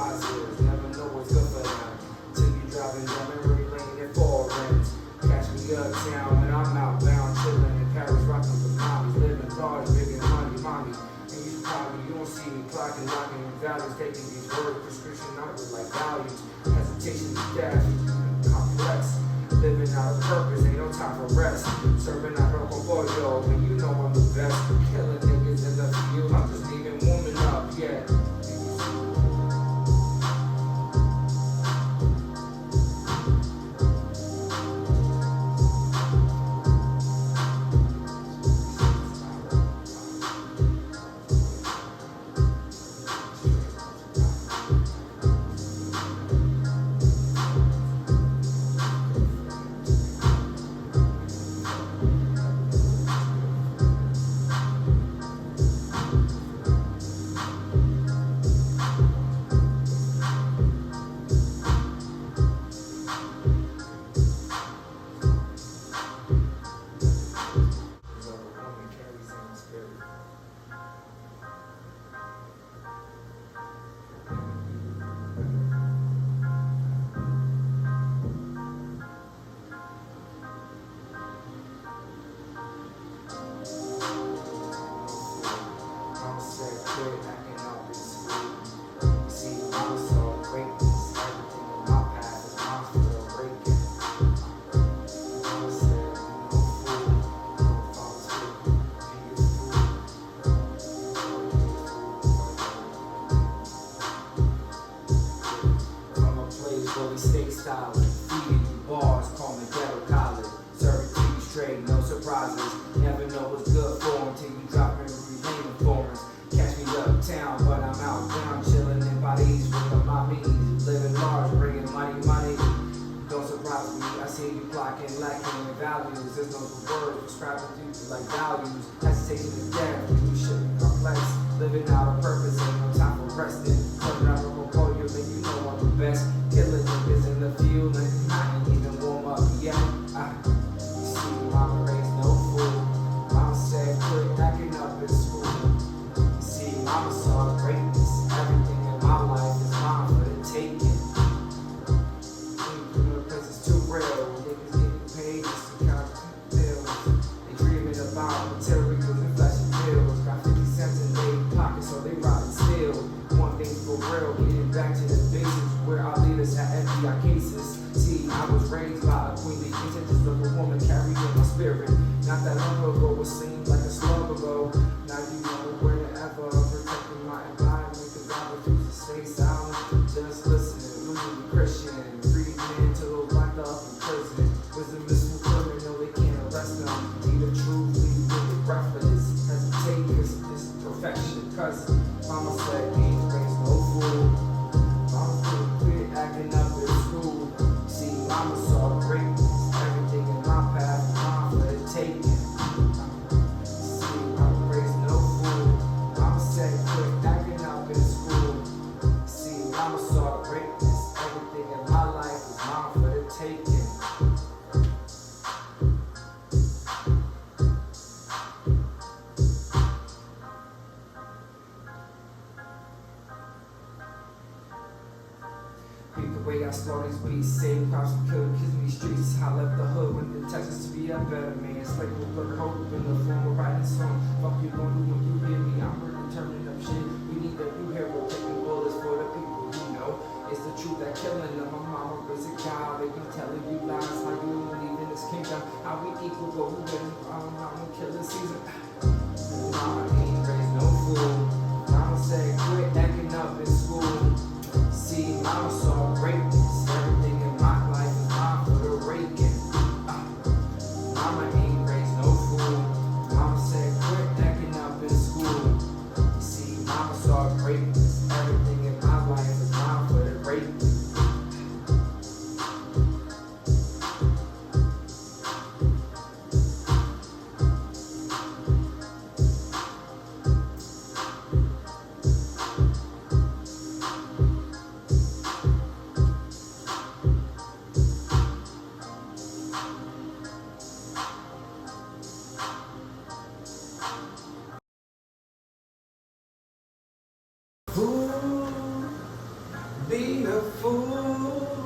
positive. Never know what's good for them. Till you driving down memory lane in foreigns. Catch me uptown when I'm outbound, chillin' in Paris, rockin' with mommies, living large, big and money, mommy. And you don't see me clocking, locking with values, taking these words, prescription numbers like values. Hesitation to death, complex. Living out of purpose, ain't no time for rest. Serving out roco pollo, and you know I'm the best. Killing niggas in the field, I'm just leaving warming up, yeah. Stay solid, feeding you bars, call me ghetto college. Serving to you straight, no surprises. Never know what's good for until you drop in rename performance. Catch me uptown, but I'm outbound, chilling in bodies with the mommies. Living large, bringing money, money. Don't surprise me, I see you clocking, lacking in values. There's no word prescribing to you like values. Hesitation is death, you should be complex. Living out of purpose, ain't no time for resting. Turn out a portfolio, then you know I'm the best. Killing niggas in the field, and I ain't even warm up yet. You see, mama raised no fool. Mama said, quit acting up in school. You see, mama saw greatness. Everything in my life is mine for the taking. Because it's too real. Niggas getting paid just to count bills. They dreaming about materials and flashy bills. Got 50 cents in their pockets, so they robbing still. One thing for real, getting back to the basics where our leaders had FBI cases. See, I was raised by a queen, the intentions of a woman carried in my spirit. Not that long ago, it seemed like a slug ago. Now you know where to ever protecting my environment, cause I refuse to stay silent. Just listen, losing the Christian, reading into those locked up in prison. Wisdom is from criminal, they can't arrest them. Need the truth, leave with breathless. Hesitate, cause this is perfection. Cause mama said, ain't raised no fool. Mama couldn't quit acting up in school. See, mama saw greatness. Everything in my path, mom for the taking. See, mama raised no fool. Mama said, quit acting up in school. See, mama saw greatness. Everything in my life is mine for the taking. The way I slow these beats, save cops and kill kids in these streets. I left the hood with the Texas to be a better man. Slave with look hope in the form of writing song. Fuck you gonna do when you hear me? I'm really turning up shit. We need a new hero, taking bullets for the people you know. It's the truth that killing them. My mama raised a child. They be telling you lies. How you believe in this kingdom? How we equal, but who win? I'm killing season. Mama ain't raised no fool. Mama said quit acting up in school. See, mama saw greatness. Everything in my life is mine for the raking. Mama ain't raised no fool. Mama said quit acting up in school. See, mama saw greatness. Everything in my life is mine for the raking. Be a fool.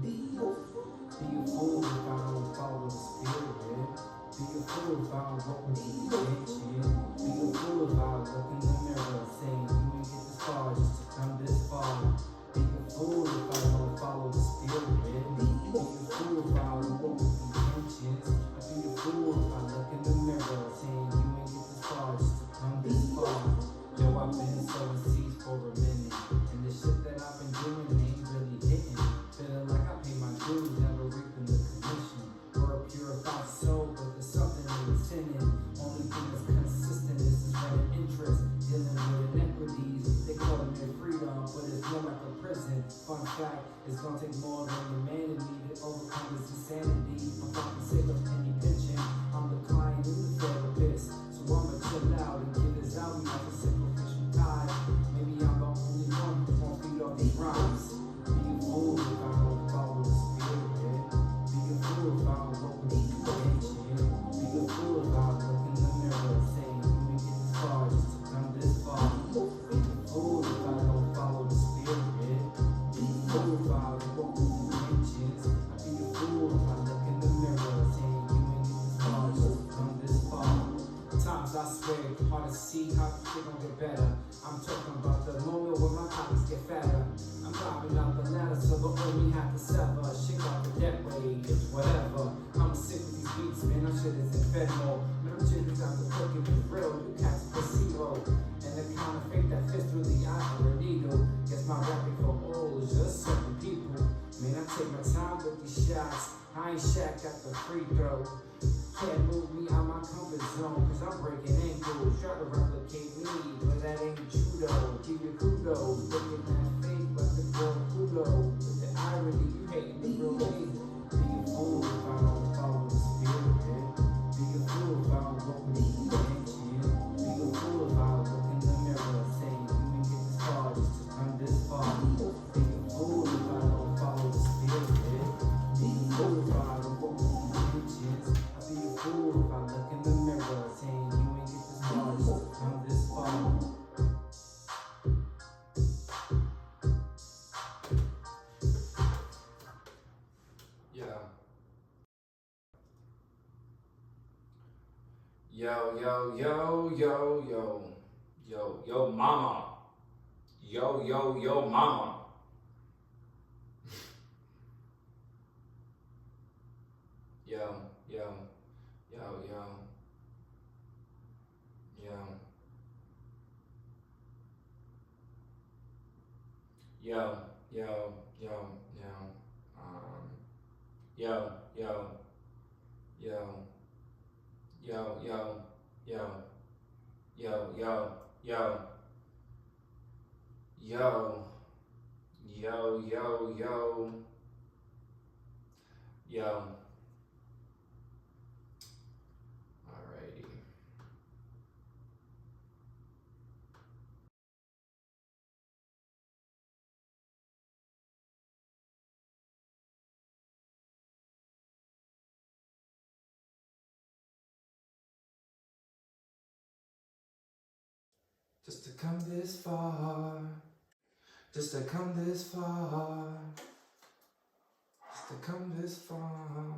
Be a fool if I don't follow the spirit. Be a fool if I don't walk with the intention. Be a fool if I look in the mirror saying you ain't get this far just to come this far. Be a fool if I don't follow the spirit. Be a fool if I don't walk with the intentions. Be a fool if I look in the mirror saying you ain't get this far just to come this far. Yo, I've been sowing seeds for a minute, and the shit that I've been doing ain't really hitting. Feeling like I pay my dues, never reaping the commission. Word purified soul, but there's something in sinning. Only thing that's consistent is this running interest. Dealing with inequities, they call it freedom, but it's more like a prison. Fun fact, it's gonna take more than a man in me to overcome this insanity. I'm fucking sick of any pension. I'm the client in the therapist, so I'ma chill out and give this out like a sacrificial tithe. Maybe I'm the only one who won't feed all these rhymes. Be a fool if I don't follow the spirit. Be a fool if I don't walk with the intention. Be a fool if I look in the mirror saying you ain't get this far just to come this far. Be a fool if I don't follow the spirit. Be a fool if I don't walk with the intentions. I'd be a fool if I look in the mirror saying you ain't get this far just to come this far. Times I swear, hard to see how shit gon' get better. I'm talking about the moment where my pockets get fatter. I'm climbing up the ladder so the only have to sever. Shit got the dead way, it's whatever. I'm sick with these beats, man, that shit isn't federal. Man, I'm chickens out the cooking is real, you cats placebo. And the counterfeit that fits through the eye of a needle. Guess my rapping for all is just certain people. Man, I take my time with these shots. I ain't Shaq at the free throw. Can't move me out my comfort zone, cause I'm breaking ankles. Try to replicate me, but that ain't true though. Give you kudos, looking at fake, but the girl kudos. With the irony, you hating the real me. Be a fool if I don't follow the spirit. Be a fool if I don't walk with the intention. Be a fool if I look in the mirror saying you ain't get this far just to come this far. Be a fool if I don't follow the spirit. Be a fool if I don't walk with the intentions. Be a fool if I look in the mirror saying you ain't get this far just to come this far. Yo, mama. Yo, mama. Yo, yo, yo, yo, yo, yo, yo, yo, yo, yo, yo, yo, yo, yo, yo, yo, yo, yo, yo. Alrighty. Just to come this far, just to come this far, this far.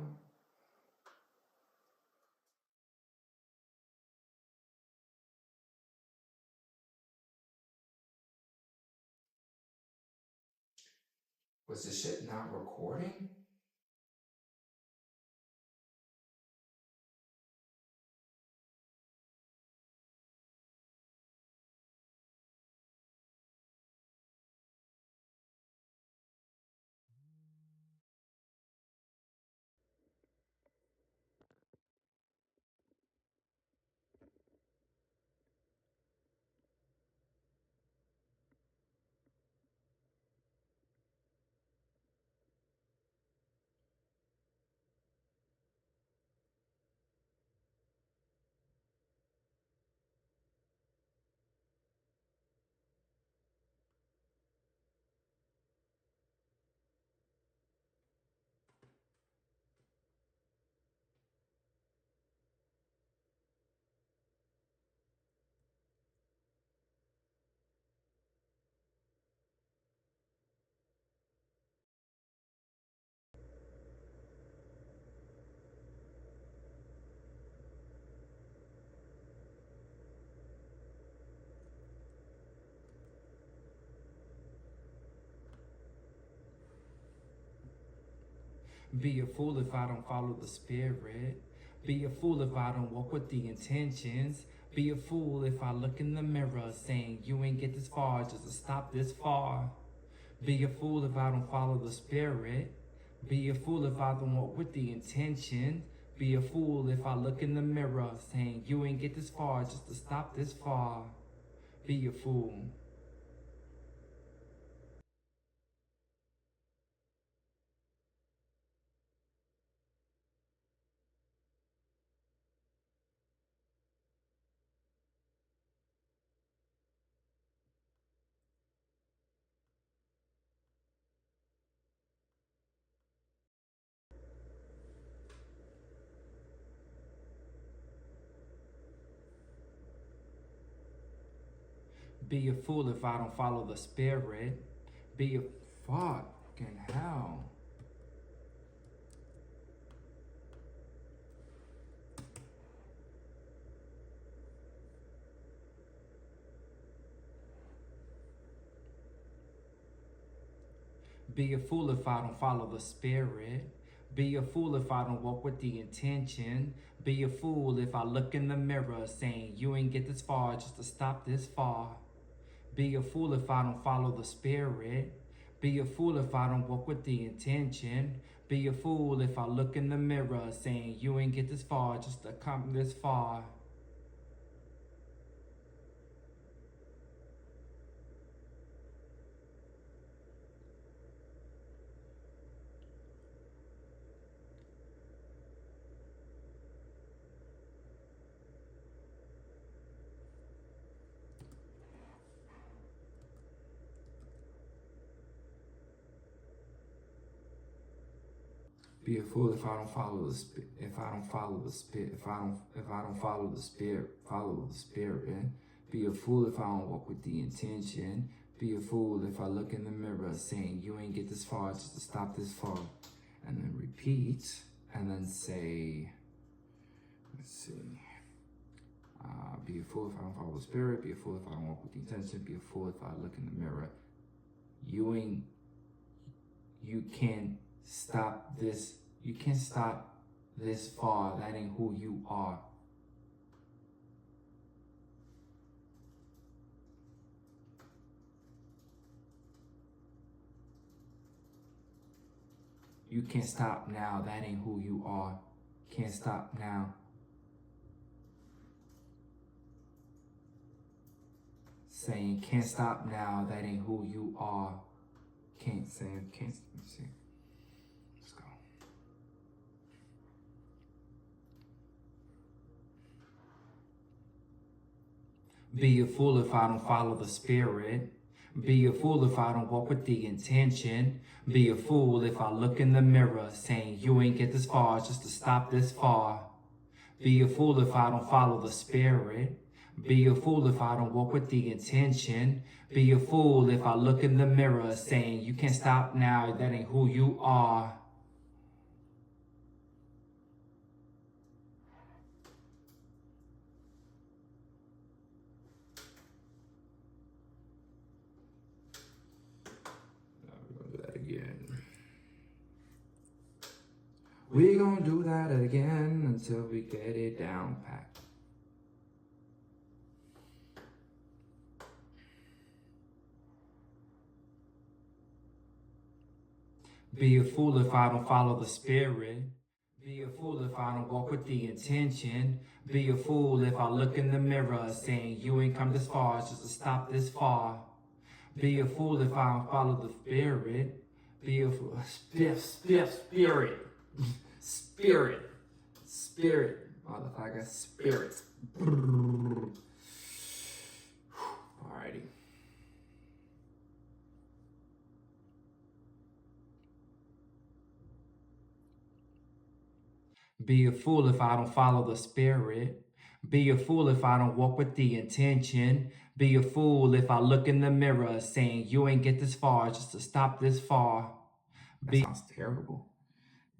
Was this shit not recording? Be a fool if I don't follow the spirit. Be a fool if I don't walk with the intentions. Be a fool if I look in the mirror saying you ain't get this far just to stop this far. Be a fool if I don't follow the spirit. Be a fool if I don't walk with the intention. Be a fool if I look in the mirror saying you ain't get this far just to stop this far. Be a fool. Be a fool if I don't follow the spirit. Be a fucking hell. Be a fool if I don't follow the spirit. Be a fool if I don't walk with the intention. Be a fool if I look in the mirror saying you ain't get this far just to stop this far. Be a fool if I don't follow the spirit. Be a fool if I don't walk with the intention. Be a fool if I look in the mirror saying you ain't get this far just to come this far. Be a fool if I don't follow the spirit. If I don't follow the spirit. If I don't follow the spirit. Follow the spirit. Be a fool if I don't walk with the intention. Be a fool if I look in the mirror saying you ain't get this far just to stop this far. And then repeat. And then say, let's see. Be a fool if I don't follow the spirit. Be a fool if I don't walk with the intention. Be a fool if I look in the mirror. You can't stop this. You can't stop this far. That ain't who you are. You can't stop now. That ain't who you are. Can't stop now. Saying can't stop now. That ain't who you are. Can't say can't. Let's see. Let's go. Be a fool if I don't follow the spirit. Be a fool if I don't walk with the intention. Be a fool if I look in the mirror saying you ain't get this far just to stop this far. Be a fool if I don't follow the spirit. Be a fool if I don't walk with the intention. Be a fool if I look in the mirror saying you can't stop now, that ain't who you are. We gon' do that again until we get it down pat. Be a fool if I don't follow the spirit. Be a fool if I don't walk with the intention. Be a fool if I look in the mirror saying you ain't come this far just to stop this far. Be a fool if I don't follow the spirit. Be a fool. Spirit. Spirit. Spirit. Motherfucker. Spirit. Alrighty. Be a fool if I don't follow the spirit. Be a fool if I don't walk with the intention. Be a fool if I look in the mirror saying you ain't get this far just to stop this far. That sounds terrible.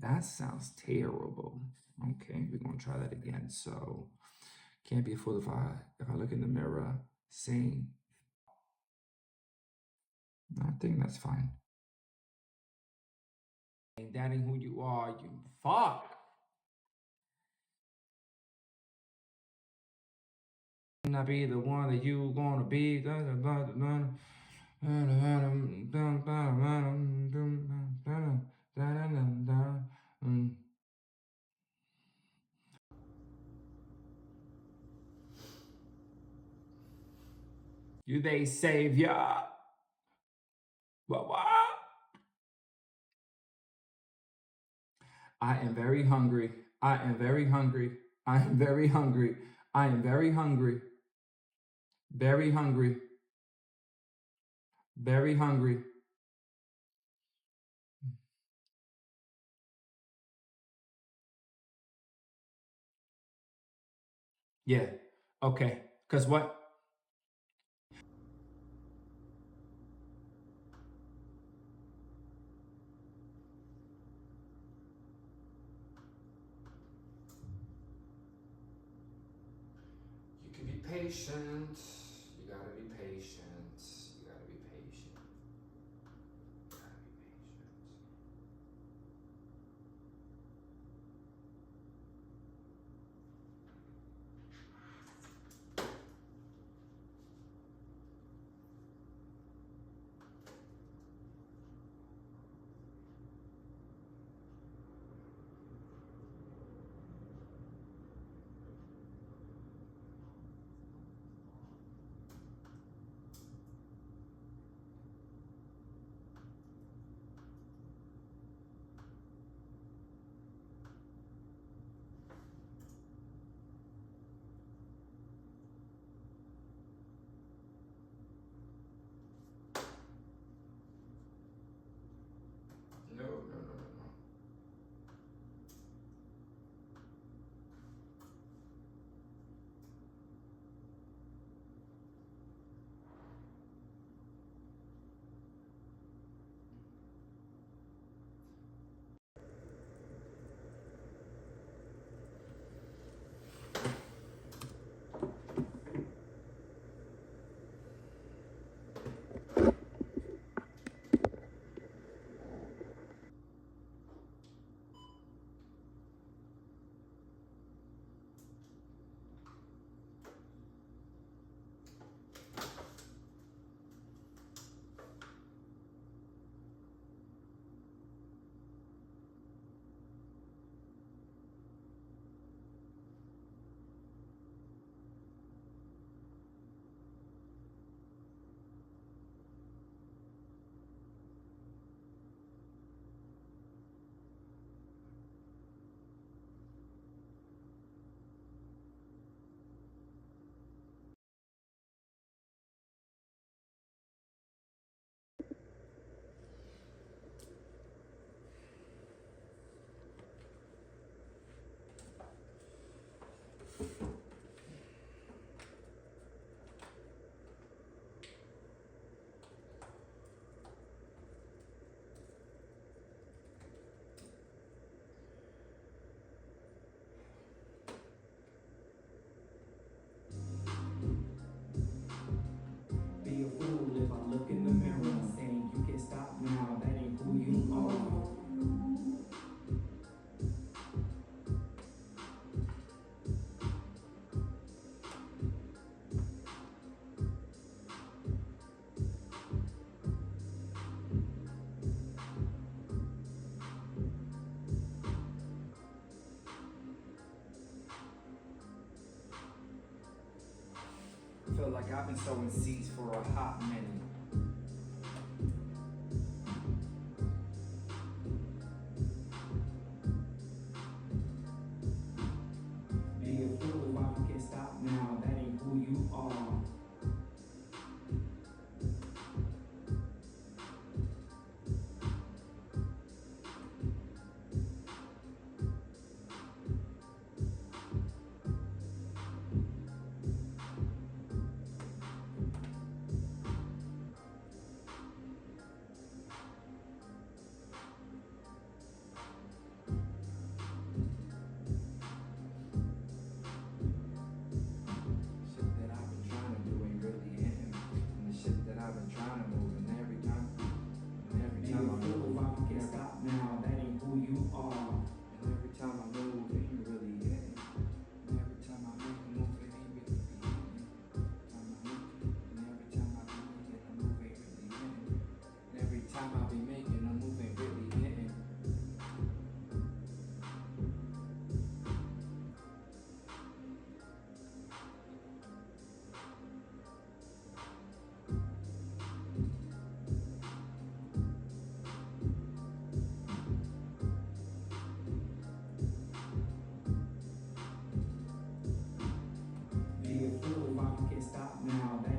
That sounds terrible. Okay, we're gonna try that again. So, can't be a fool if I look in the mirror saying. I think that's fine. That ain't who you are. You fuck. Not be the one that you gonna be. You they savior. What? I am very hungry. I am very hungry. I am very hungry. I am very hungry. Very hungry. Very hungry. Yeah. Okay. Cause what? You can be patient. You gotta be patient. You gotta be patient. You gotta be patient. like I've been sowing seeds for a hot minute. Be a fool if I can't stop now, that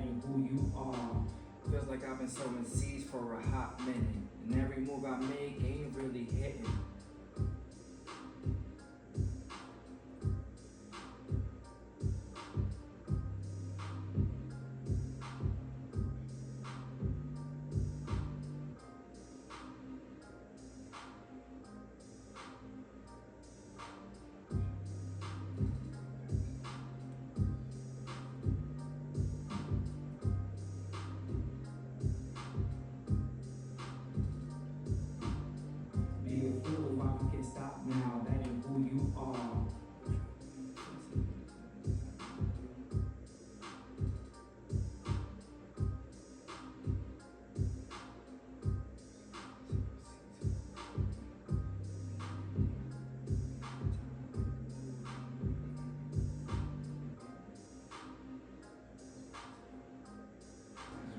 ain't who you are. Feels like I've been sowing seeds for a hot minute, and every move I make ain't really hitting. Now, that ain't who you are.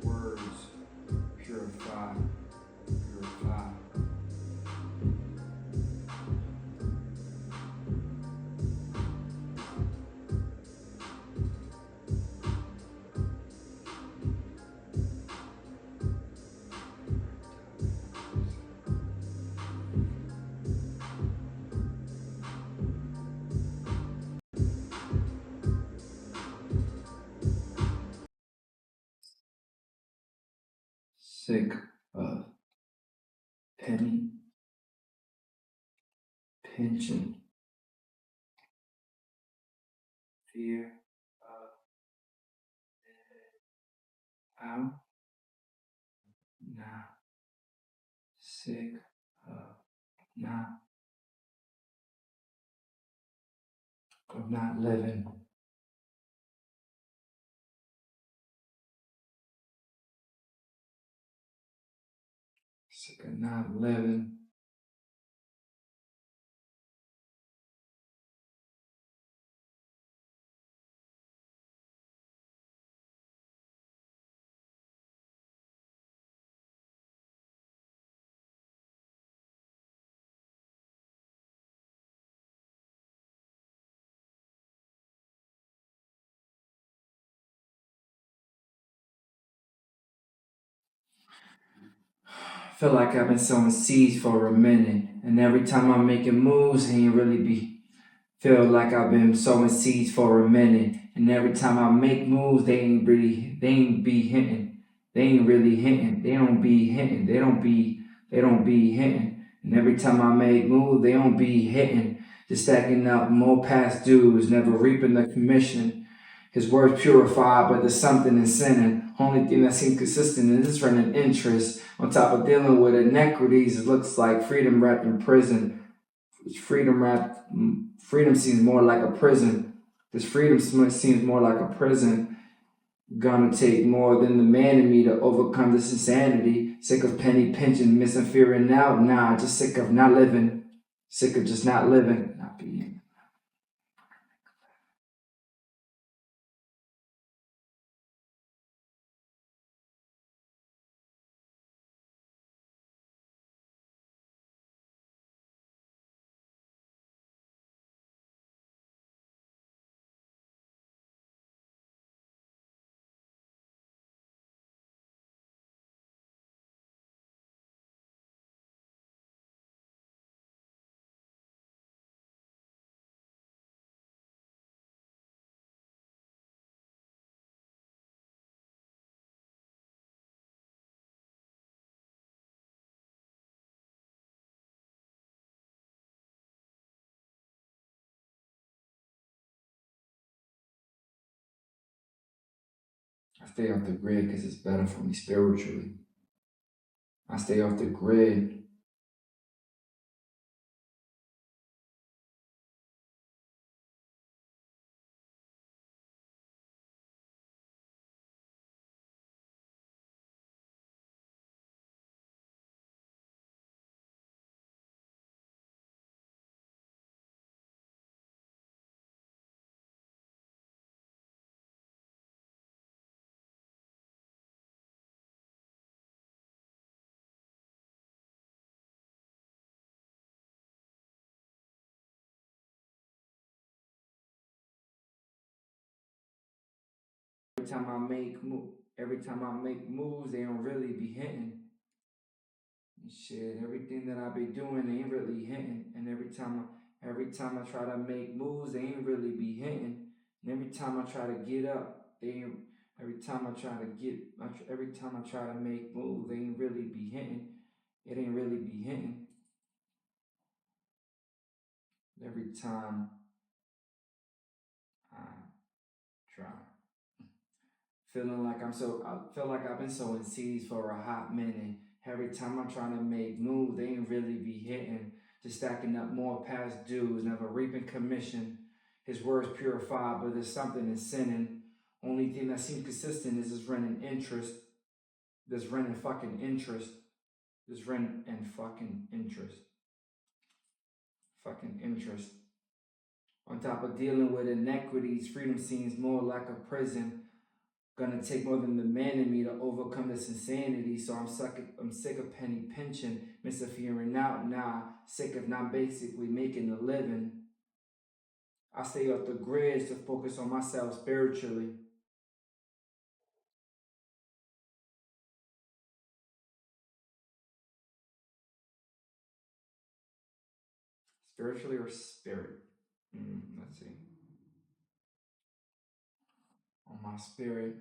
Words purify, purify. Sick of penny pinching, fear of out now, sick of not living. Sick of not living. Feel like I've been sowing seeds for a minute, and every time I'm making moves, ain't really be. Feel like I've been sowing seeds for a minute, and every time I make moves, they ain't be hitting. They ain't really hitting. They don't be hitting. They don't be hitting. And every time I make moves, they don't be hitting. Just stacking up more past dues, never reaping the commission. His words purified, but there's something in sinning. Only thing that seems consistent is running interest. On top of dealing with inequities, it looks like freedom wrapped in prison. Freedom seems more like a prison. This freedom seems more like a prison. Gonna take more than the man in me to overcome this insanity. Sick of penny pinching, missing, fearing out. Nah, just sick of not living. Sick of just not living, not being. I stay off the grid because it's better for me spiritually. I stay off the grid. Every time I make moves, they don't really be hitting. And shit, everything that I be doing ain't really hitting. And every time I try to make moves, they ain't really be hitting. And every time I try to get up, they ain't. Every time I try to get, every time I try to make moves, they ain't really be hitting. It ain't really be hitting. Every time I try. I feel like I've been sowing seeds for a hot minute. Every time I'm trying to make moves, they ain't really be hitting. Just stacking up more past dues, never reaping commission. His words purified, but there's something in sinning. Only thing that seems consistent is this rent and interest. This rent and fucking interest. This rent and fucking interest. Fucking interest. On top of dealing with inequities, freedom seems more like a prison. Gonna take more than the man in me to overcome this insanity. So I'm sick of penny pinching, misafering out now, sick of not basically making a living. I stay off the grids to focus on myself spiritually. Spiritually or spirit? Let's see. On my spirit.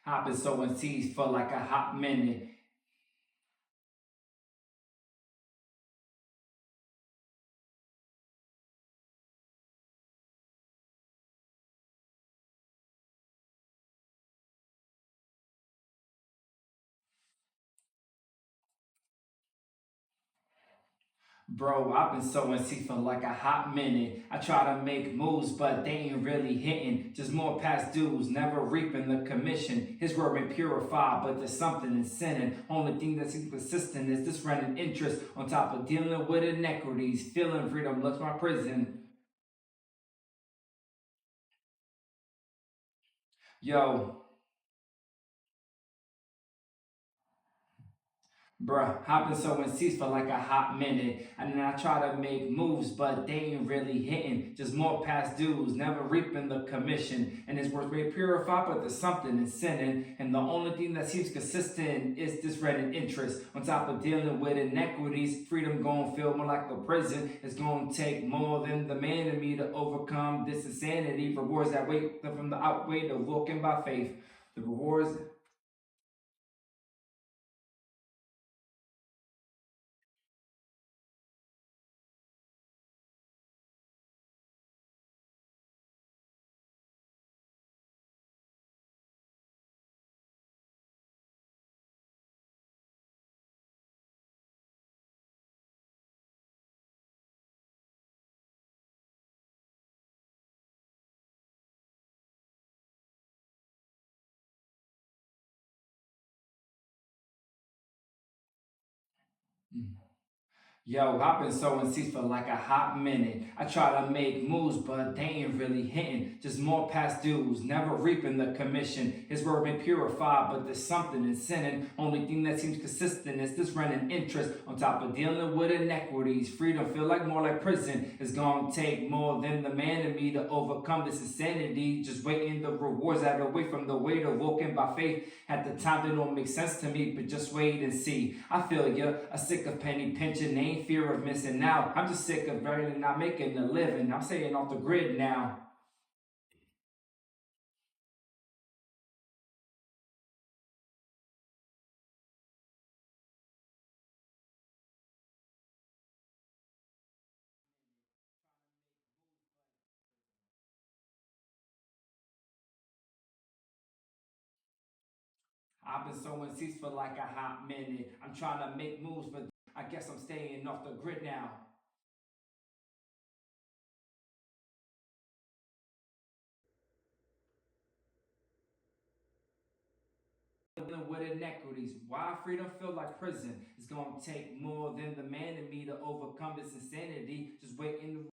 I've been sowing seeds for like a hot minute. Bro, I've been sowing seeds for like a hot minute. I try to make moves, but they ain't really hitting. Just more past dues, never reaping the commission. His word may purify, but there's something in sinning. Only thing that's inconsistent is this running interest on top of dealing with inequities. Feeling freedom looks my prison. Yo, Bruh, I've been sowing seeds for like a hot minute. And then I try to make moves, but they ain't really hitting. Just more past dues, never reaping the commission. And it's worth being purified, but there's something in sinning. And the only thing that seems consistent is this red in interest. On top of dealing with inequities, freedom gon' feel more like a prison. It's gonna take more than the man in me to overcome this insanity. Rewards that wait from the outweigh the walking by faith. The rewards. Yo, I've been sowing seeds for like a hot minute. I try to make moves, but they ain't really hitting. Just more past dues, never reaping the commission. His word been purified, but there's something in sinning. Only thing that seems consistent is this running interest. On top of dealing with inequities, freedom feel like more like prison. It's gonna take more than the man in me to overcome this insanity. Just waiting the rewards that are away from the weight of walking by faith. At the time, they don't make sense to me, but just wait and see. I feel ya, a sick of penny pinching, ain't fear of missing out. I'm just sick of barely not making a living. I'm staying off the grid now. I've been sowing seeds for like a hot minute. I'm trying to make moves, but I guess I'm staying off the grid now. Dealing with inequities. Why freedom feel like prison? It's gonna take more than the man in me to overcome this insanity. Just waiting.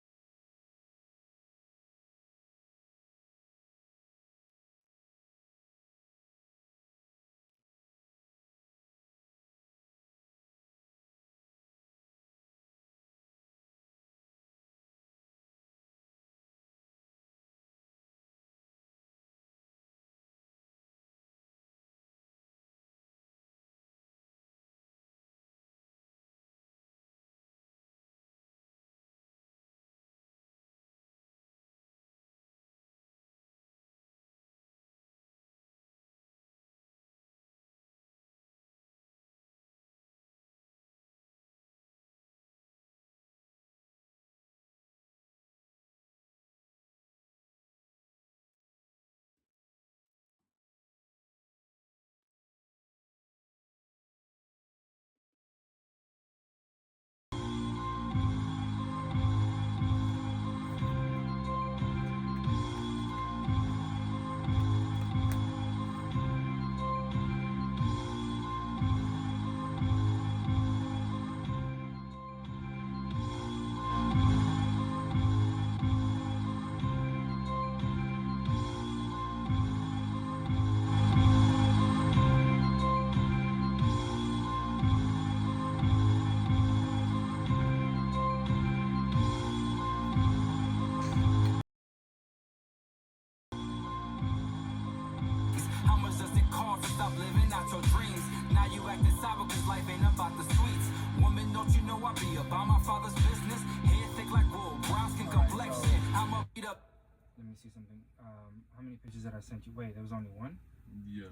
How much does it cost to stop living out your dreams? Now you acting sour cause life ain't about the sweets. Woman, don't you know I be about my father's business? Head thick like wool, brown skin complexion. I'm a beat up. Let me see something. How many pictures did I send you? Wait, there was only one? Yeah.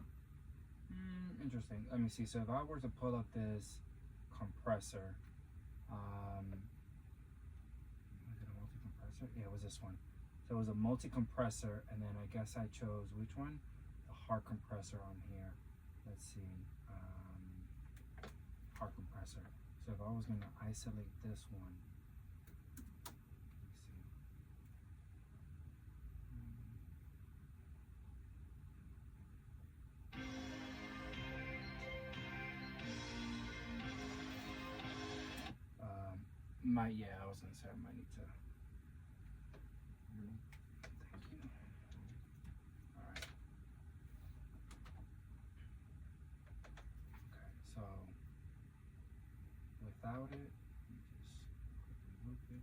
Interesting. Let me see. So if I were to pull up this compressor, was it a multi-compressor? Yeah, it was this one. So it was a multi-compressor, and then I guess I chose which one? The heart compressor on here. Let's see. Heart compressor. So if I was going to isolate this one, let me see. I was gonna say I might need to. Thank you. All right. Okay, so without it. Just loop it.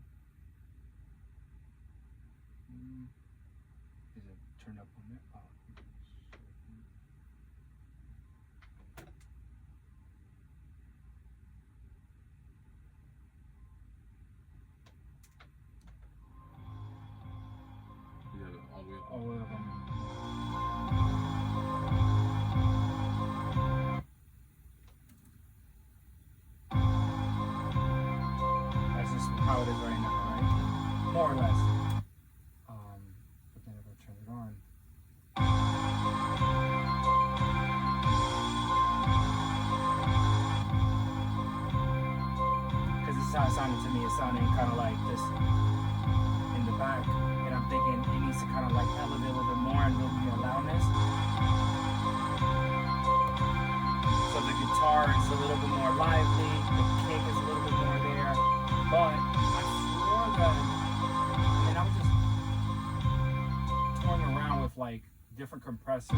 Is it turned up on there? Oh. You got it all the way up. All the way up on there. That's just how it is right now, right? More or less. But then if I turn it on, because this is how it sounded to me. It's sounding kind of like this in the back, and I'm thinking it needs to kind of like elevate a little bit more and a little bit more loudness. So the guitar is a little bit more lively, the kick is a little bit more there, but I swore that, and then I was just toying around with like different compressors.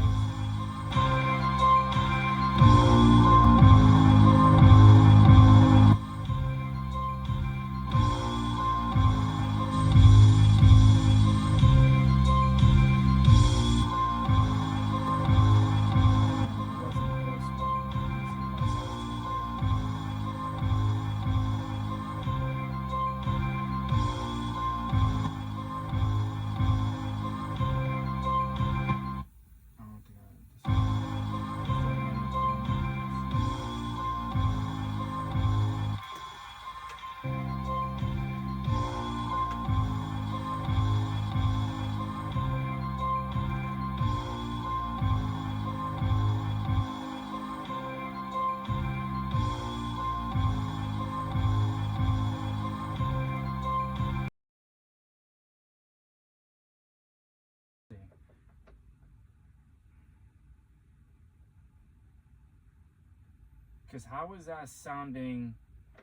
Because how is that sounding,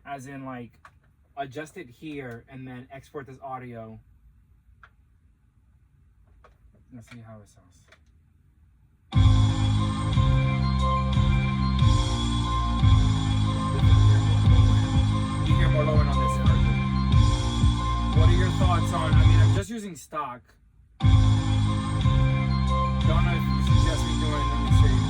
as in like adjust it here and then export this audio? Let's see how it sounds. You hear more low end on this version. What are your thoughts on, I mean, I'm just using stock. Don't know if you suggest me doing, let me see.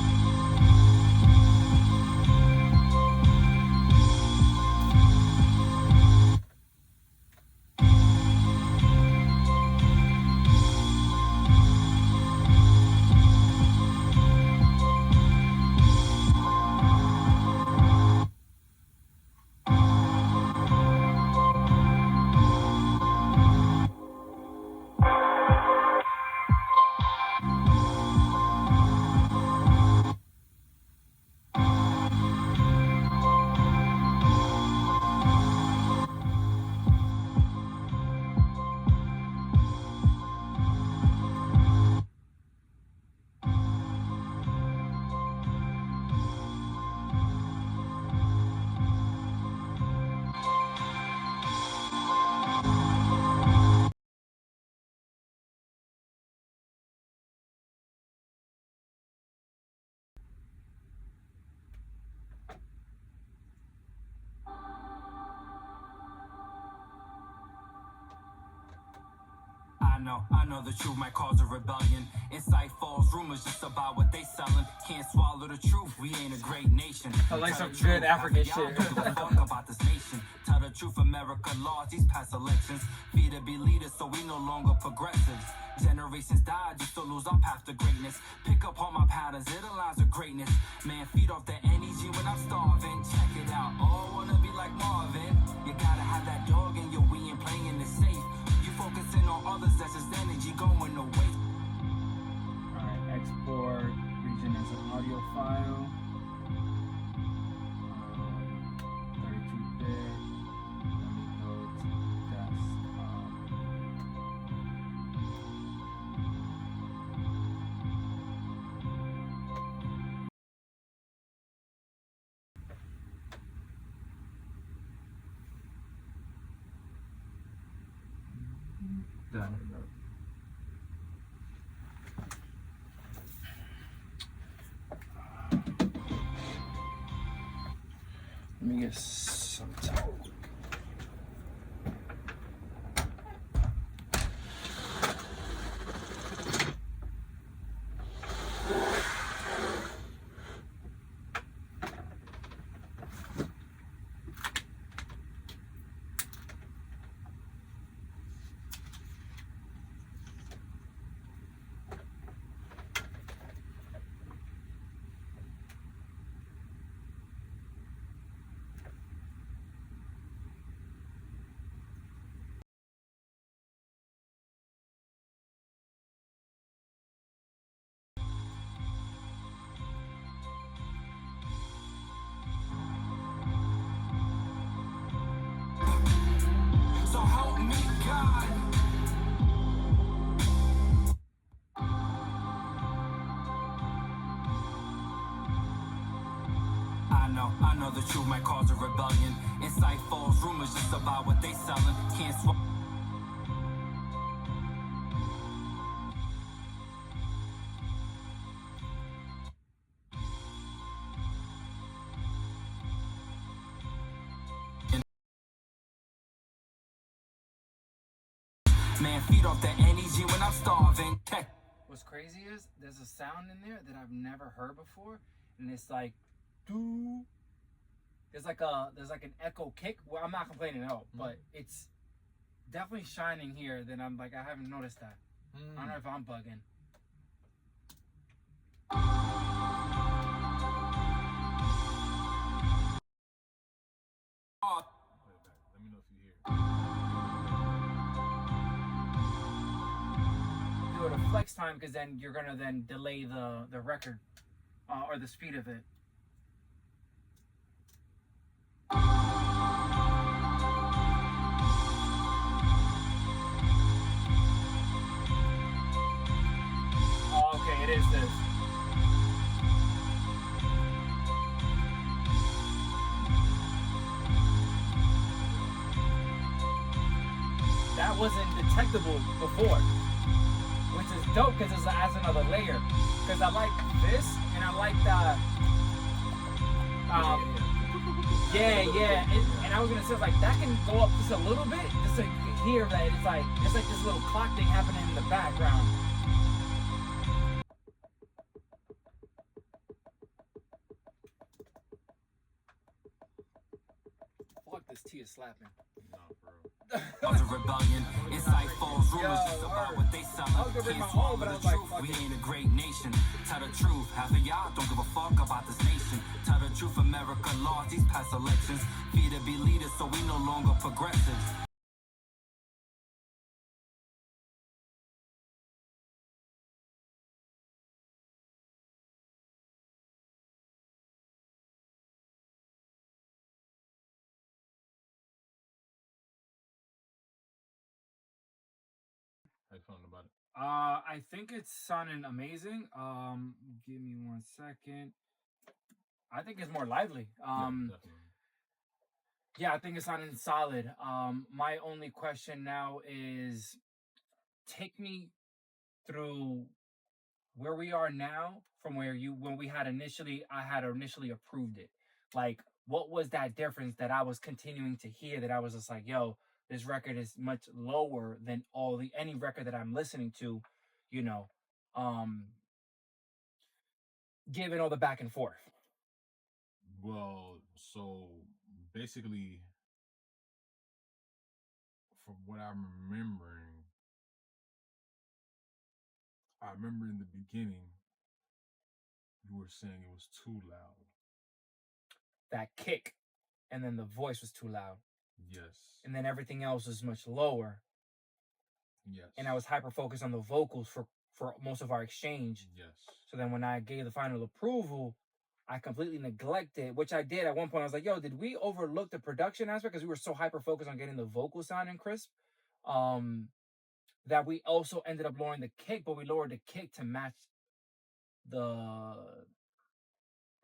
I know the truth might cause a rebellion. Inside falls rumors just about what they selling. Can't swallow the truth, we ain't a great nation. I like some good African shit. Fuck about this nation. Tell the truth, America lost these past elections. Be to be leaders, so we no longer progressives. Generations died just to lose our path to greatness. Pick up all my patterns, it aligns with greatness. Man, feed off the energy when I'm starving. Check it out, oh, wanna be like Marvin. You gotta have that dog in your we ain't playing it safe. Focusing on others, that's just energy going away. Alright, export region as an audio file. 32-bit. Let me go to desktop. Done. Let me get sometimes. So help me God. I know the truth might cause a rebellion. Inside falls rumors just about what they selling. Can't swallow. Man, feed off the energy when I'm starving. What's crazy is there's a sound in there that I've never heard before, and it's like, doo. There's like an echo kick. Well, I'm not complaining at all, but it's definitely shining here. That I'm like, I haven't noticed that. I don't know if I'm bugging. Let me know if you hear. Do it a flex time because then you're gonna then delay the record or the speed of it. Oh, okay, it is this. That wasn't detectable before, which is dope because it adds another layer. Because I like this, and I like the yeah. And I was gonna say like that can go up just a little bit, just so you can hear that it's like this little clock thing happening in the background. Fuck, this tea is slapping. Nah, bro. Cause a rebellion. Inside falls rumors just about what they selling. Can't swallow the truth. We ain't a great nation. Tell the truth. Half of y'all don't give a fuck about this nation. Tell the truth. America lost these past elections. Fear to be leaders, so we no longer progressives. How you feeling about it? I think it's sounding amazing. Give me 1 second. I think it's more lively. Definitely. Yeah, I think it's sounding solid. My only question now is take me through where we are now from where I had initially approved it. Like, what was that difference that I was continuing to hear that I was just like, yo, this record is much lower than any record that I'm listening to, you know, given all the back and forth. Well, so basically, from what I'm remembering, I remember in the beginning, you were saying it was too loud. That kick, and then the voice was too loud. Yes. And then everything else was much lower. Yes. And I was hyper focused on the vocals for most of our exchange. Yes. So then when I gave the final approval, I completely neglected, which I did at one point. I was like, yo, did we overlook the production aspect? Because we were so hyper focused on getting the vocal sounding crisp. That we also ended up lowering the kick, but we lowered the kick to match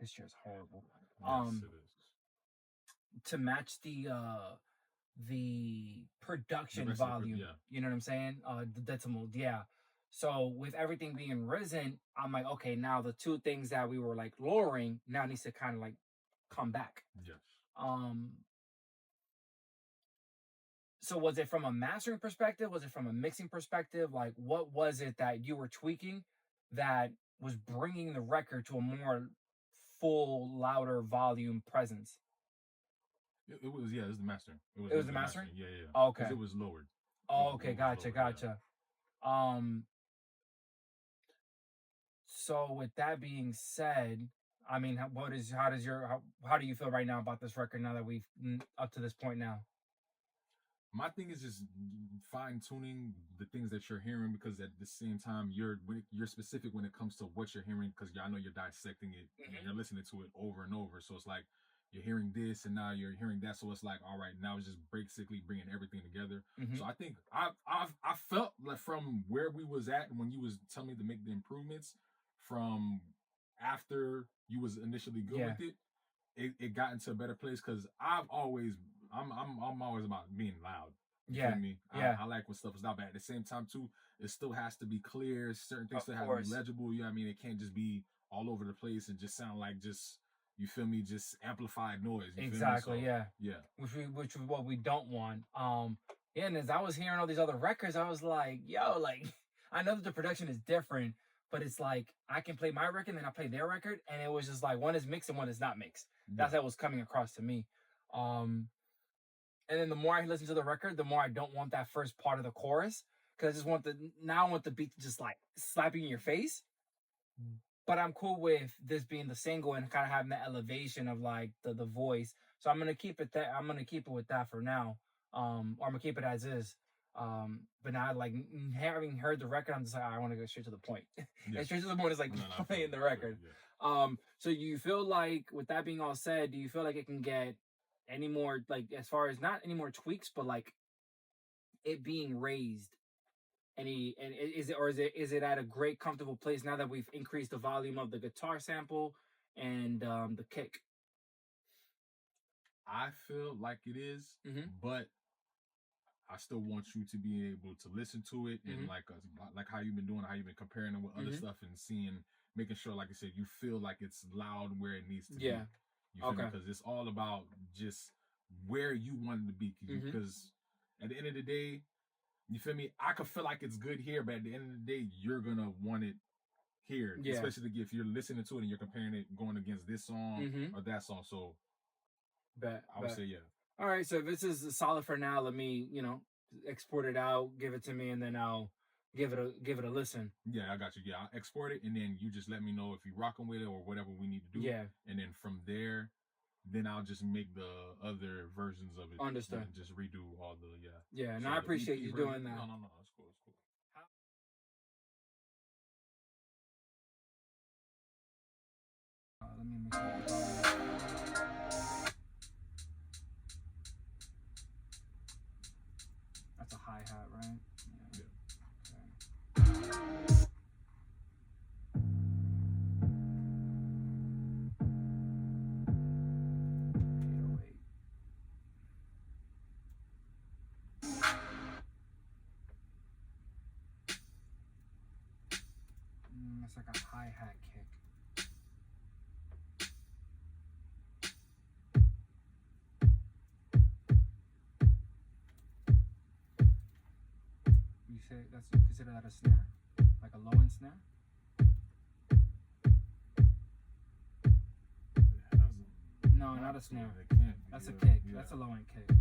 this chair is horrible. Yes, it is. To match the production volume. You know what I'm saying? The decimal, yeah. So with everything being risen, I'm like, okay, now the two things that we were like lowering now needs to kind of like come back. Yes. So was it from a mastering perspective? Was it from a mixing perspective? Like, what was it that you were tweaking that was bringing the record to a more full, louder volume presence? It was, yeah, it was the mastering. It was the mastering? Yeah, yeah. Oh, Because okay. it was lowered. Oh, okay, It was gotcha, lowered, yeah. gotcha. So with that being said, I mean, how do you feel right now about this record now that we've up to this point now? My thing is just fine tuning the things that you're hearing, because at the same time you're specific when it comes to what you're hearing, because I know you're dissecting it and you're listening to it over and over. So it's like you're hearing this and now you're hearing that. So it's like, all right, now it's just basically bringing everything together. So I think I felt like from where we was at when you was telling me to make the improvements from after you was initially good with it. It got into a better place, because I'm always about being loud. You feel me? I like when stuff is loud, but at the same time too, it still has to be clear. Certain things still have to be legible. You know what I mean? It can't just be all over the place and just sound like just, you feel me, just amplified noise. You Exactly. feel me? So, which is what we don't want. And as I was hearing all these other records, I was like, yo, like I know that the production is different, but it's like I can play my record and then I play their record, and it was just like one is mixed and one is not mixed. That's how it was coming across to me. And then the more I listen to the record, the more I don't want that first part of the chorus, because I just want the beat to just like slap you in your face. But I'm cool with this being the single and kind of having the elevation of like the voice. So I'm gonna keep it with that for now. Or I'm gonna keep it as is. But now, like having heard the record, I'm just like, I want to go straight to the point. And straight to the point is like playing the record. So you feel like, with that being all said, do you feel like it can get any more, like, as far as not any more tweaks, but like it being raised? Is it at a great comfortable place now that we've increased the volume of the guitar sample and the kick? I feel like it is, but I still want you to be able to listen to it and like how you've been doing, how you've been comparing it with other stuff and seeing, making sure, like I said, you feel like it's loud where it needs to be. You feel me? Because it's all about just where you want it to be. Because at the end of the day, you feel me, I could feel like it's good here, but at the end of the day, you're gonna want it here. Especially if you're listening to it and you're comparing it, going against this song or that song. So I would say yeah. All right, so if this is solid for now, let me, export it out, give it to me, and then I'll give it a listen. Yeah, I got you. Yeah, I'll export it, and then you just let me know if you're rocking with it or whatever we need to do. Yeah. And then from there, then I'll just make the other versions of it. Understood. And just redo all the Yeah, and I appreciate you doing that. No, it's cool. It's cool. Let me make sure. That's a hi-hat, right? Yeah. Okay. It's like a hi-hat kick. You consider that a snare? Like a low-end snare? No, not a snare. That's a kick. Yeah. That's a low-end kick.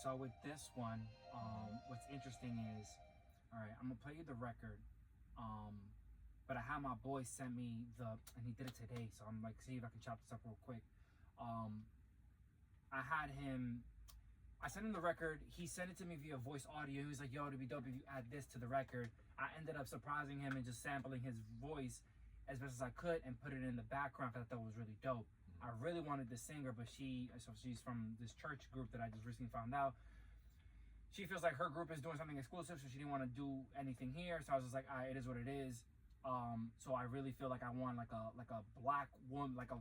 So with this one, what's interesting is, all right, I'm gonna play you the record, but I had my boy send me and he did it today, so I'm like, see if I can chop this up real quick. I sent him the record, he sent it to me via voice audio. He was like, yo, it'd be dope if you add this to the record. I ended up surprising him and just sampling his voice as best as I could and put it in the background, because I thought it was really dope. I really wanted the singer, but she's from this church group that I just recently found out. She feels like her group is doing something exclusive, so she didn't want to do anything here. So I was just like, all right, it is what it is. So I really feel like I want like a black woman, like a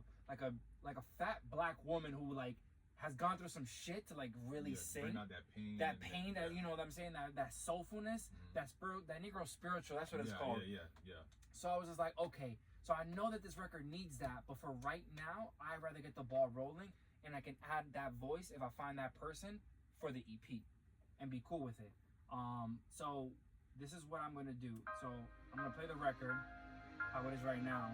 fat black woman who like has gone through some shit to like really sing. Bring out that pain. That you know what I'm saying, that soulfulness, that Negro spiritual. That's what it's called. Yeah. So I was just like, okay. So I know that this record needs that, but for right now, I'd rather get the ball rolling, and I can add that voice if I find that person for the EP, and be cool with it. So this is what I'm gonna do. So I'm gonna play the record how it is right now.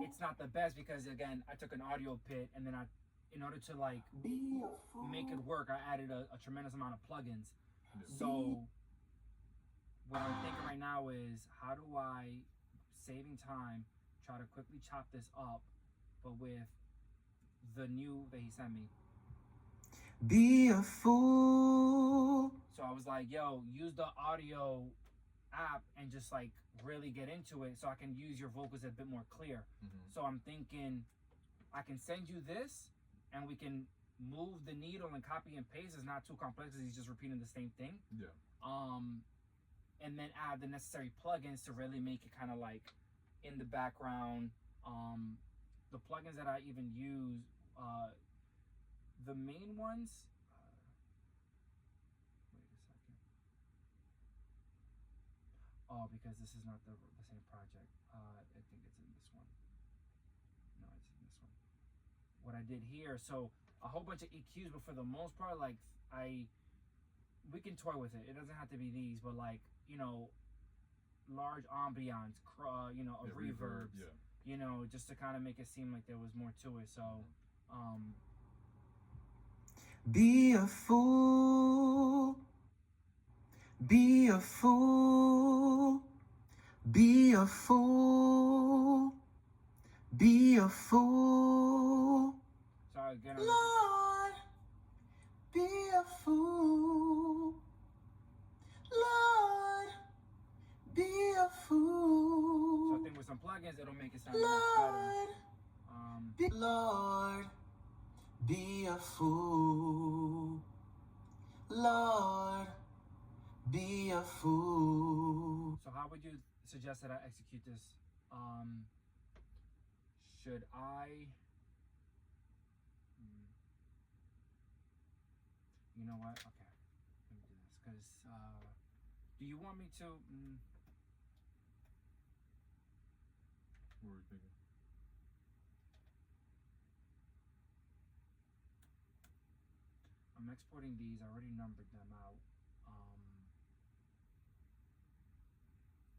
It's not the best because again I took an audio pit and then in order to like make it work, I added a tremendous amount of plugins. So what I'm thinking right now is, how do I, saving time, try to quickly chop this up, but with the new that he sent me. Be a fool. So I was like, yo, use the audio app and just like really get into it so I can use your vocals a bit more clear. So I'm thinking I can send you this and we can move the needle and copy and paste. It's not too complex because he's just repeating the same thing. And then add the necessary plugins to really make it kind of like in the background. The plugins that I even use, the main ones, wait a second. Oh, because this is not the same project. I think it's in this one. No, it's in this one. What I did here, so a whole bunch of EQs, but for the most part, like we can toy with it. It doesn't have to be these, but like, you know, large ambiance, you know, of reverbs, you know, just to kind of make it seem like there was more to it. So, be a fool. Be a fool. Be a fool. Be a fool. Sorry again. Lord, be a fool. Lord, be a fool. So I think with some plugins, it'll make it sound much better. Lord, be a fool. Lord, be a fool. So how would you suggest that I execute this? Should I? You know what? Okay, let me do this. Because do you want me to? What were you thinking? I'm exporting these. I already numbered them out.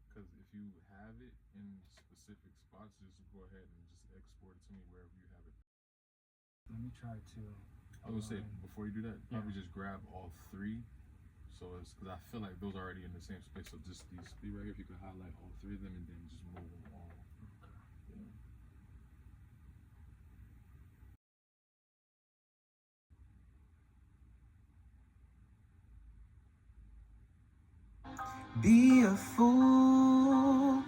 Because if you have it in specific spots, just go ahead and just export it to me wherever you have it. Let me try to. I would say before you do that, probably just grab all three. So it's because I feel like those are already in the same space. So just these three right here, if you could highlight all three of them and then just move them all. Be a fool.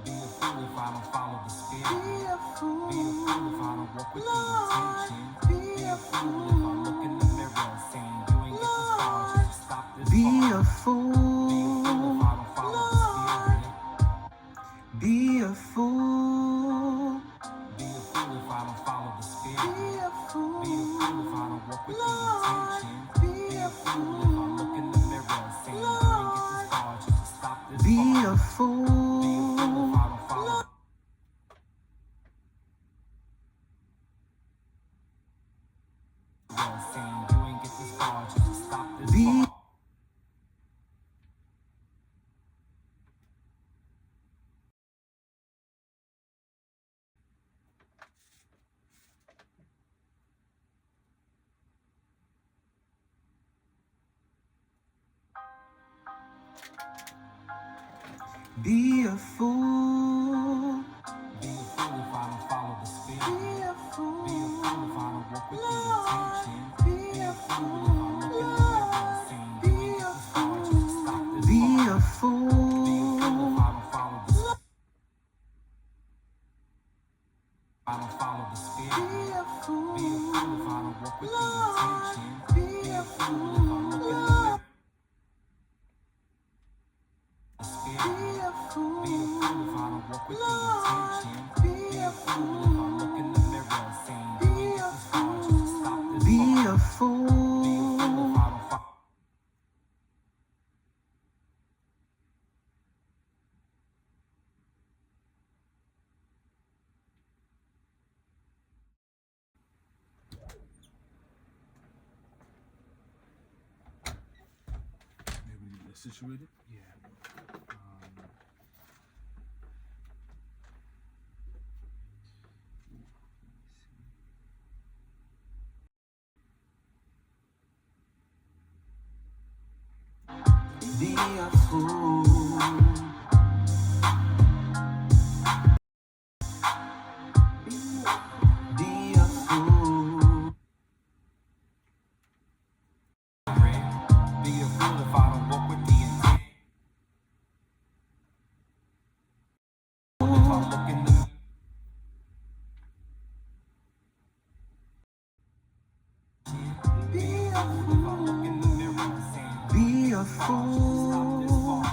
Be a fool if I don't follow the spirit. Be a fool. Be a fool if I don't walk with the intention. Be a Fool if I look in the mirror saying you ain't get this far, just stop this Be far. a fool. Be a fool if I don't follow the spirit. Be a fool. Be a fool if I don't follow the spirit. Be a fool. Be a fool if I don't walk with the intention. Be a Fool if I look in the mirror saying you ain't get this far, just stop this Be far. a fool. Be a fool if I don't follow. Saying you ain't get this far, just stop this Be- far. Be a fool. Be a fool if I don't follow the spirit. Be a fool. Be a fool if I don't walk with the intention. Be Be a a fool if I look in the mirror and say, you ain't get this far just to stop this Be far. a fool. Be a fool if I don't follow the spirit. I don't follow the spirit. Be a fool. Be a fool if I don't walk with the intention. Be a fool if I look in the mirror. The spirit. Be a fool. Be a fool if I don't walk with the intention. Be a fool if I look in the mirror saying, you ain't get this far just to stop this Be far. a fool. Be a fool if I don't follow. Maybe we get situated. Yeah. Be a fool. Be a fool. Be a fool if I don't walk with the intent. If I look in the Be a if I look in the mirror and say, Be a stop fool. this far.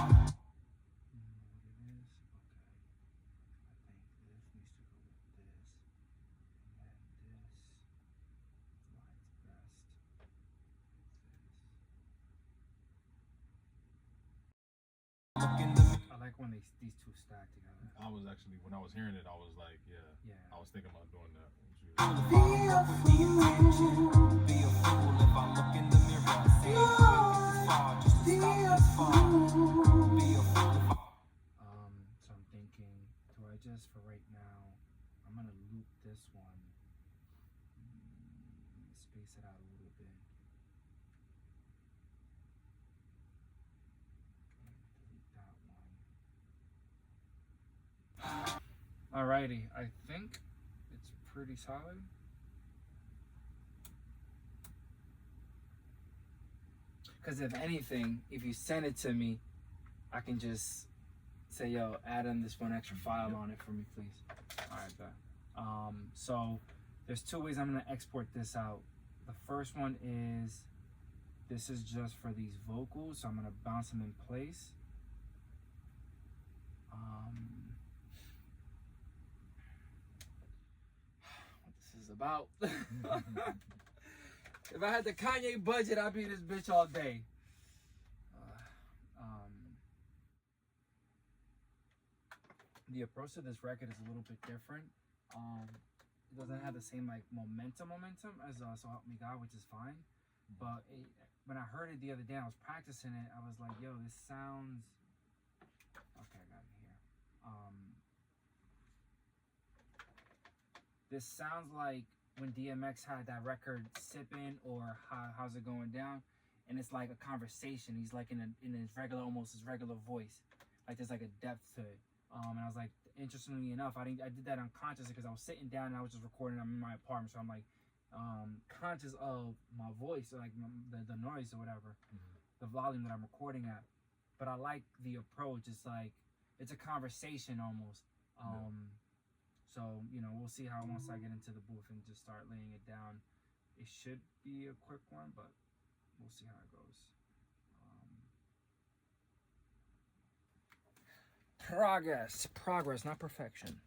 Look in the I like when these two stack together. I was actually, when I was hearing it, I was like, yeah. Yeah. I was thinking about doing that. Be a fool. Be a fool if I look in the mirror and say, you ain't get this far just to stop this far. Be a fool if I So I'm thinking, do I just, for right now, I'm gonna loop this one. Space it out a little bit. Delete that one. Alrighty, I think it's pretty solid. Because if anything, if you send it to me, I can just say, yo, add in this one extra file on it for me, please. All right, bet. So there's two ways I'm gonna export this out. The first one is, this is just for these vocals, so I'm gonna bounce them in place. What this is about. If I had the Kanye budget, I'd be in this bitch all day. The approach to this record is a little bit different. It doesn't have the same like momentum as So Help Me God, which is fine. But when I heard it the other day, I was practicing it. I was like, yo, this sounds. Okay, I got it here. This sounds like when DMX had that record Sippin' or How's It Going Down, and it's like a conversation. He's like in his regular, almost his regular voice. Like there's like a depth to it. And I was like, interestingly enough, I did that unconsciously because I was sitting down and I was just recording. I'm in my apartment, so I'm like conscious of my voice, or like the noise or whatever, the volume that I'm recording at. But I like the approach. It's like it's a conversation almost. So we'll see how once I get into the booth and just start laying it down. It should be a quick one, but we'll see how it goes. Progress, not perfection.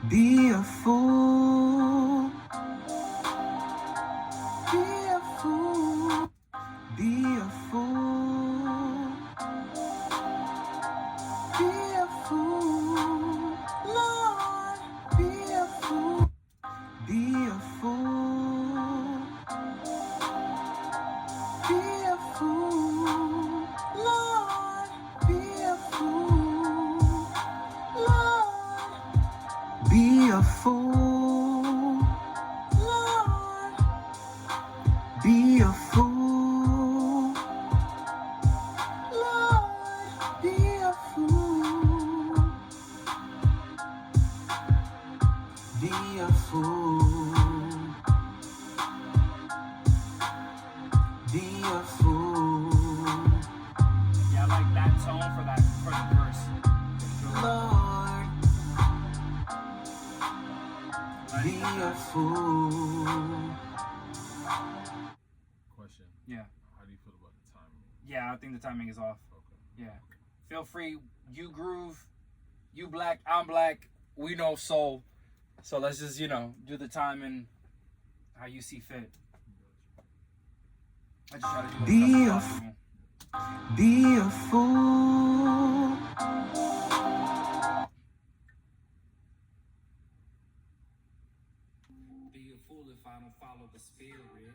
Be a fool. Be a fool. Be a fool. Be a fool. Lord. fool, Lord. Be a fool, Lord. Be a fool. Be a fool. Be a fool. Yeah, I like that tone for the verse. Lord, Like, be a fool. Question. yeah. How do you feel about the timing? Yeah, I think the timing is off. Okay. Yeah. Feel free. You groove. You black. I'm black. We know soul. So let's just, do the timing how you see fit. I just try to do Be it a as possible. Be a fool. Be a fool if I don't follow the spirit.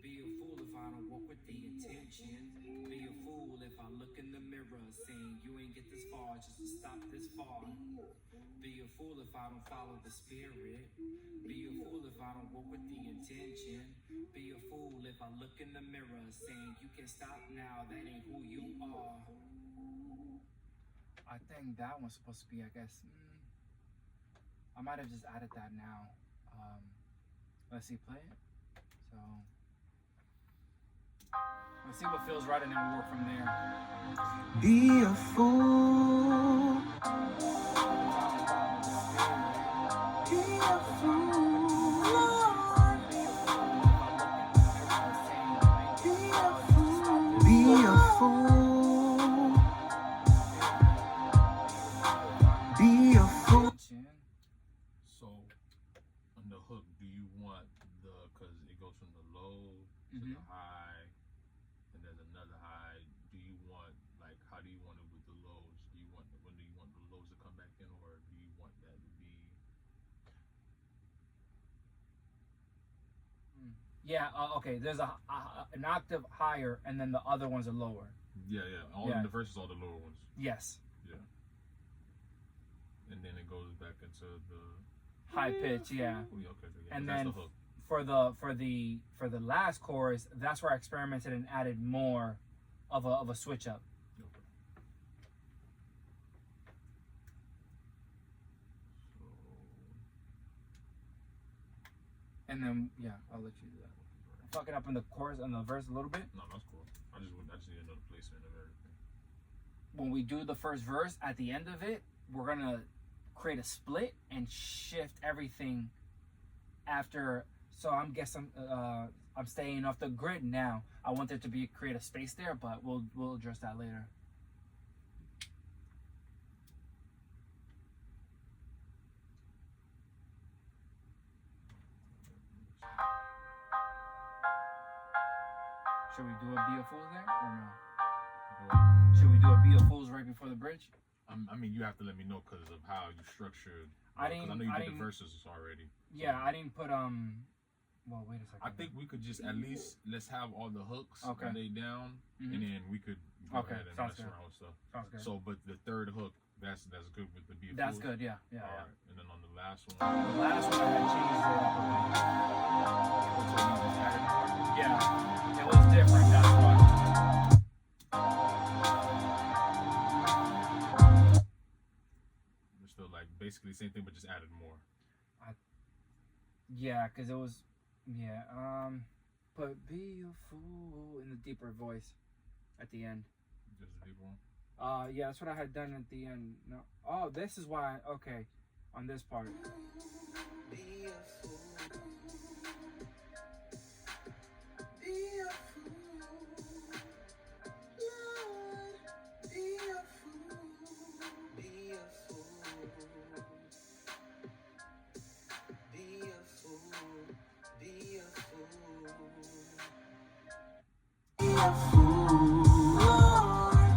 Be a fool if I don't walk with the intention. Be a fool if I look in the mirror saying you ain't get this far just to stop this far. Be a fool if I don't follow the spirit. Be a fool if I don't walk with the intention. Be a fool if I look in the mirror saying you can stop now, that ain't who you are. I think that one's supposed to be, I guess. I might have just added that now. Let's see, play it. So let's see what feels right, and then we'll work from there. Be a fool. Be a fool. Lord. Be a fool. Be a fool. So, on the hook, do you want because it goes from the low to the high, and there's another high. Do you want, how do you want it with the lows? Do you want the lows to come back in, or do you want that to be? Yeah, okay, there's an octave higher, and then the other ones are lower. Yeah. All Yeah. the verses, all the lower ones. Yes. Yeah. And then it goes back into the High pitch, yeah. Oh, yeah, okay. Yeah, And that's then the hook. for the last chorus, that's where I experimented and added more of a switch up. Okay. So, And then I'll let you do that. I'm fucking up in the chorus and the verse a little bit. no, that's cool. I just need another placement of everything. When we do the first verse, at the end of it, we're gonna create a split and shift everything after. So I'm guessing I'm staying off the grid now. I want there to be create a space there, but we'll address that later. Should we do a Be a Fool there or no? Should we do a Be a Fools right before the bridge? I mean, you have to let me know because of how you structured. I Because I know you did the verses already. Yeah, I didn't put Well, wait a second. I think we could just at least let's have all the hooks laid down, and then we could go ahead and mess around with stuff. Sounds good. So, but the third hook, that's good with the Be a That's Fool? good. Yeah. All right, and then on the last one. The last one I had changed it up a bit. Yeah, it was different. That's why. We're still basically the same thing, but just added more. Yeah, because it was. Yeah. But Be a Fool in the deeper voice at the end. Just a deep one. Yeah, that's what I had done at the end. No. Oh, this is why. Okay, on this part. Be a fool. Be a fool. Lord, be a fool. Be a fool. Be a fool. Be a fool. Be a fool. Lord.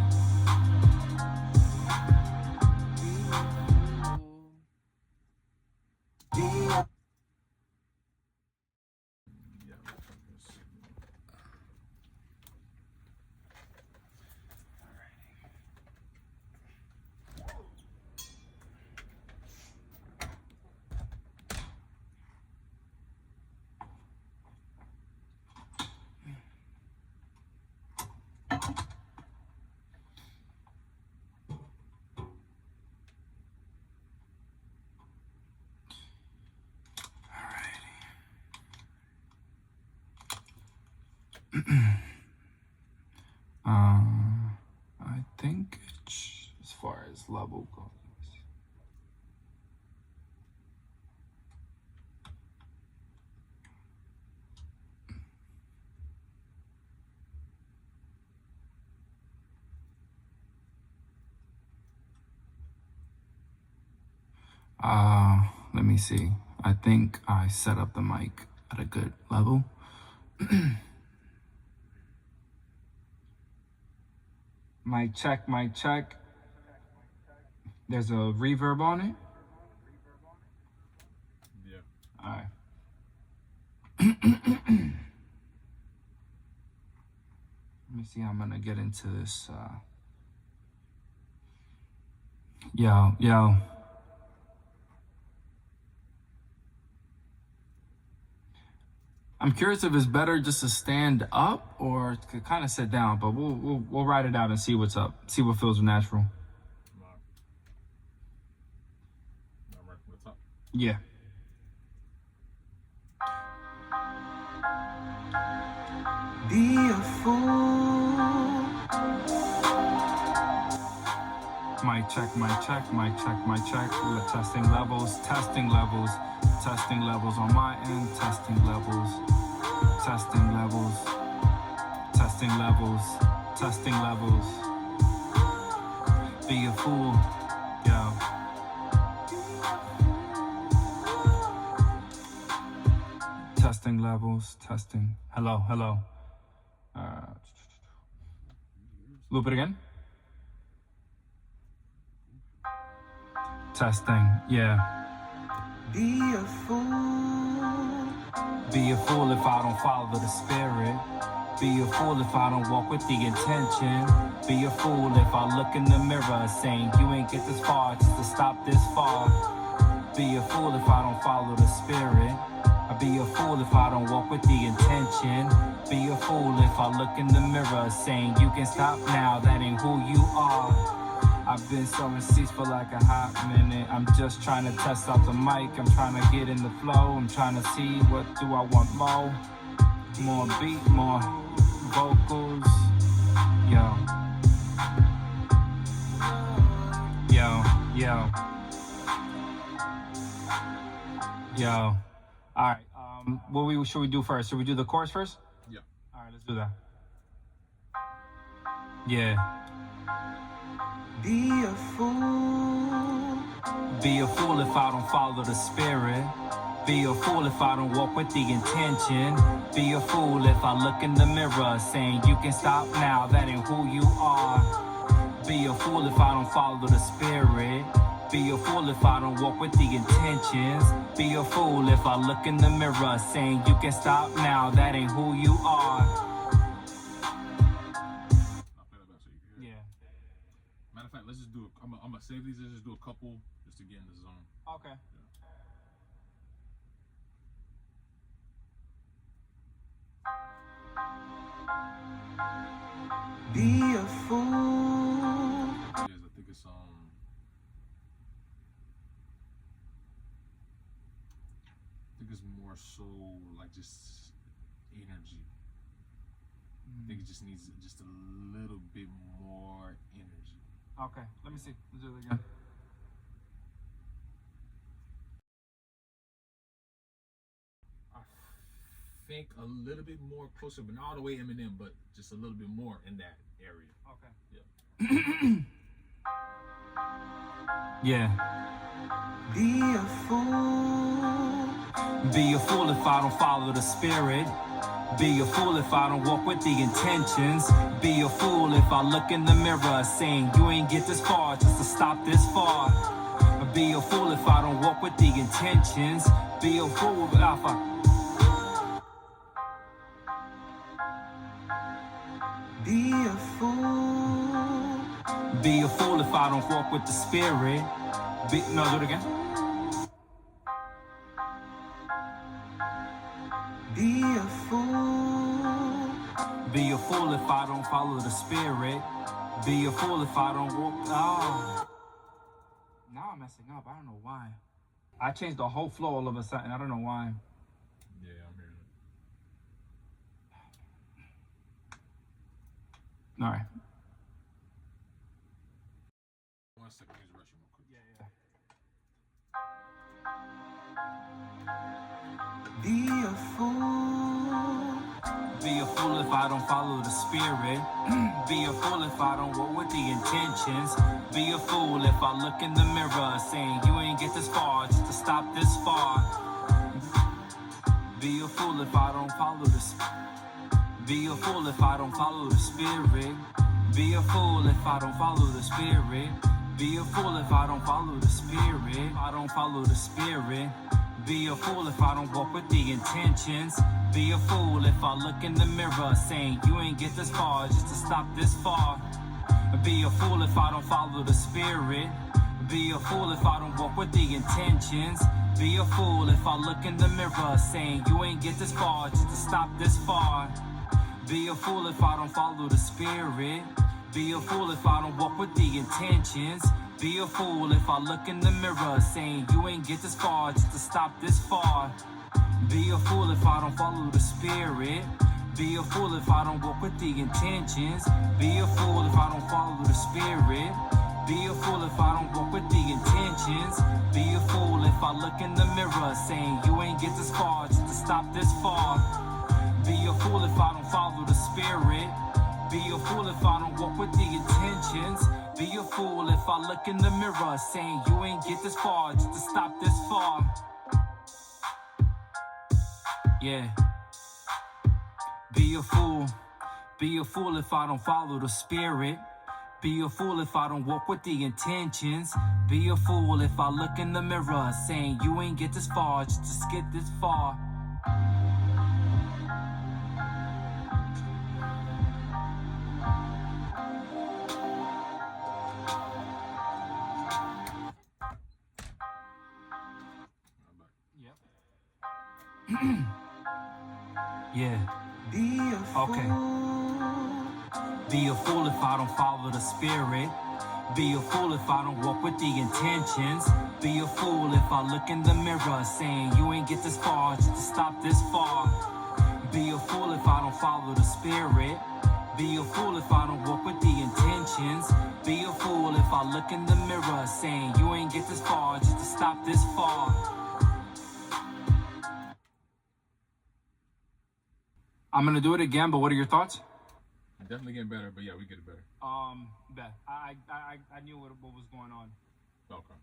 Be a Yeah. let's see. I think as far as level goes. Let me see. I think I set up the mic at a good level. Mic check, mic check. There's a reverb on it. Yeah. All right. Let me see how I'm gonna get into this. Yo. I'm curious if it's better just to stand up or to kind of sit down, but we'll ride it out and see what's up. See what feels natural. Right from the top. Yeah. Be a fool. Mic check, mic check, mic check, mic check. We're testing levels on my end, testing levels, testing levels. Be a fool, yo. Testing levels, testing. Hello. Loop it again. Testing, yeah. Be a fool. Be a fool if I don't follow the spirit. Be a fool if I don't walk with the intention. Be a fool if I look in the mirror saying you ain't get this far just to stop this far. Be a fool if I don't follow the spirit. Be a fool if I don't walk with the intention. Be a fool if I look in the mirror saying you can stop now, that ain't who you are. I've been sowing seeds for like a hot minute. I'm just trying to test out the mic. I'm trying to get in the flow. I'm trying to see what do I want more. More beat, more vocals. Yo. All right. What should we do first? Should we do the chorus first? Yeah. All right, let's do that. Yeah. Be a fool. Be a fool if I don't follow the spirit. Be a fool if I don't walk with the intention. Be a fool if I look in the mirror saying you can stop now, that ain't who you are. Be a fool if I don't follow the spirit. Be a fool if I don't walk with the intentions. Be a fool if I look in the mirror saying you can stop now, that ain't who you are. Yeah. Matter of fact, let's just do it. I'm gonna save these. Let's just do a couple just to get in the zone. Okay. Be a fool. Yes, I think it's more so like just energy. I think it just needs just a little bit more energy. Okay, let me see. Let's do it again. I think a little bit more closer, but not all the way Eminem, but just a little bit more in that area. Okay. Yeah. Yeah. Be a fool. Be a fool if I don't follow the spirit. Be a fool if I don't walk with the intentions. Be a fool if I look in the mirror saying you ain't get this far just to stop this far. Be a fool if I don't walk with the intentions. Be a fool if I... Be a fool. Be a fool if I don't walk with the spirit. No, do it again. Be a fool. Be a fool if I don't follow the spirit. Be a fool if I don't walk. Oh. Now I'm messing up. I don't know why. I changed the whole flow all of a sudden. I don't know why. Yeah, I'm hearing All right. 1 second, he's rushing real quick. Be a fool. Be a fool if I don't follow the spirit. Be a fool if I don't walk with the intentions. Be a fool if I look in the mirror saying you ain't get this far just to stop this far. Be a fool if I don't follow the spirit. Be a fool if I don't follow the spirit. Be a fool if I don't follow the spirit. Be a fool if I don't follow the spirit. I don't follow the spirit. Be a fool if I don't walk with the intentions. Be a fool if I look in the mirror saying you ain't get this far just to stop this far. Be a fool if I don't follow the spirit. Be a fool if I don't walk with the intentions. Be a fool if I look in the mirror saying you ain't get this far just to stop this far. Be a fool if I don't follow the spirit. Be a fool if I don't walk with the intentions. Be a fool if I look in the mirror saying you ain't get this far just to stop this far. Be a fool if I don't follow the spirit. Be a fool if I don't walk with the intentions. Be a fool if I don't follow the spirit. Be a fool if I don't walk with the intentions. Be a fool if I look in the mirror saying you ain't get this far just to stop this far. Be a fool if I don't follow the spirit. Be a fool if I don't walk with the intentions. Be a fool if I look in the mirror saying you ain't get this far just to stop this far. Yeah. Be a fool. Be a fool if I don't follow the spirit. Be a fool if I don't walk with the intentions. Be a fool if I look in the mirror saying you ain't get this far just to skip this far. Yeah. Be a fool. Okay. Be a fool if I don't follow the spirit. Be a fool if I don't walk with the intentions. Be a fool if I look in the mirror saying you ain't get this far just to stop this far. Be a fool if I don't follow the spirit. Be a fool if I don't walk with the intentions. Be a fool if I look in the mirror saying you ain't get this far just to stop this far. I'm gonna do it again, but what are your thoughts? Definitely getting better, but yeah, we get it better. Bet. I knew what was going on. Okay.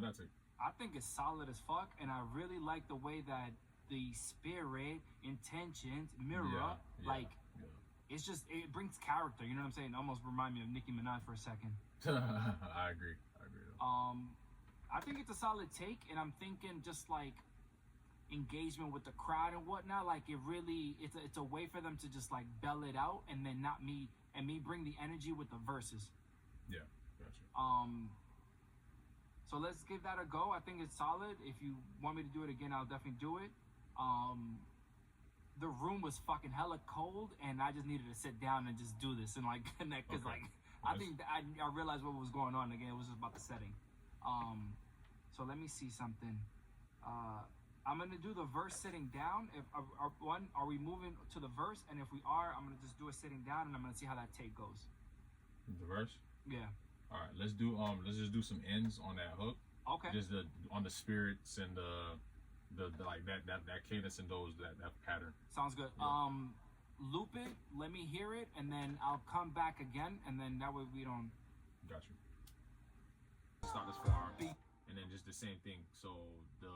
That's it. I think it's solid as fuck, and I really like the way that the spirit, intentions, mirror, it's just, it brings character, you know what I'm saying? It almost remind me of Nicki Minaj for a second. I agree. I think it's a solid take, and I'm thinking just like engagement with the crowd and whatnot, like it really, it's a way for them to just like bell it out, and then not me, and me bring the energy with the verses. Yeah, gotcha. So let's give that a go. I think it's solid. If you want me to do it again, I'll definitely do it. The room was fucking hella cold, and I just needed to sit down and just do this and like connect, because like I think I realized what was going on again. It was just about the setting. So let me see something. I'm gonna do the verse sitting down. If are we moving to the verse? And if we are, I'm gonna just do it sitting down, and I'm gonna see how that take goes. The verse? Yeah. All right. Let's just do some ends on that hook. Okay. Just on the spirits and the like that cadence and that pattern. Sounds good. Yeah. Loop it. Let me hear it, and then I'll come back again, and then that way we don't. Got you. Start this far, and then just the same thing. So the.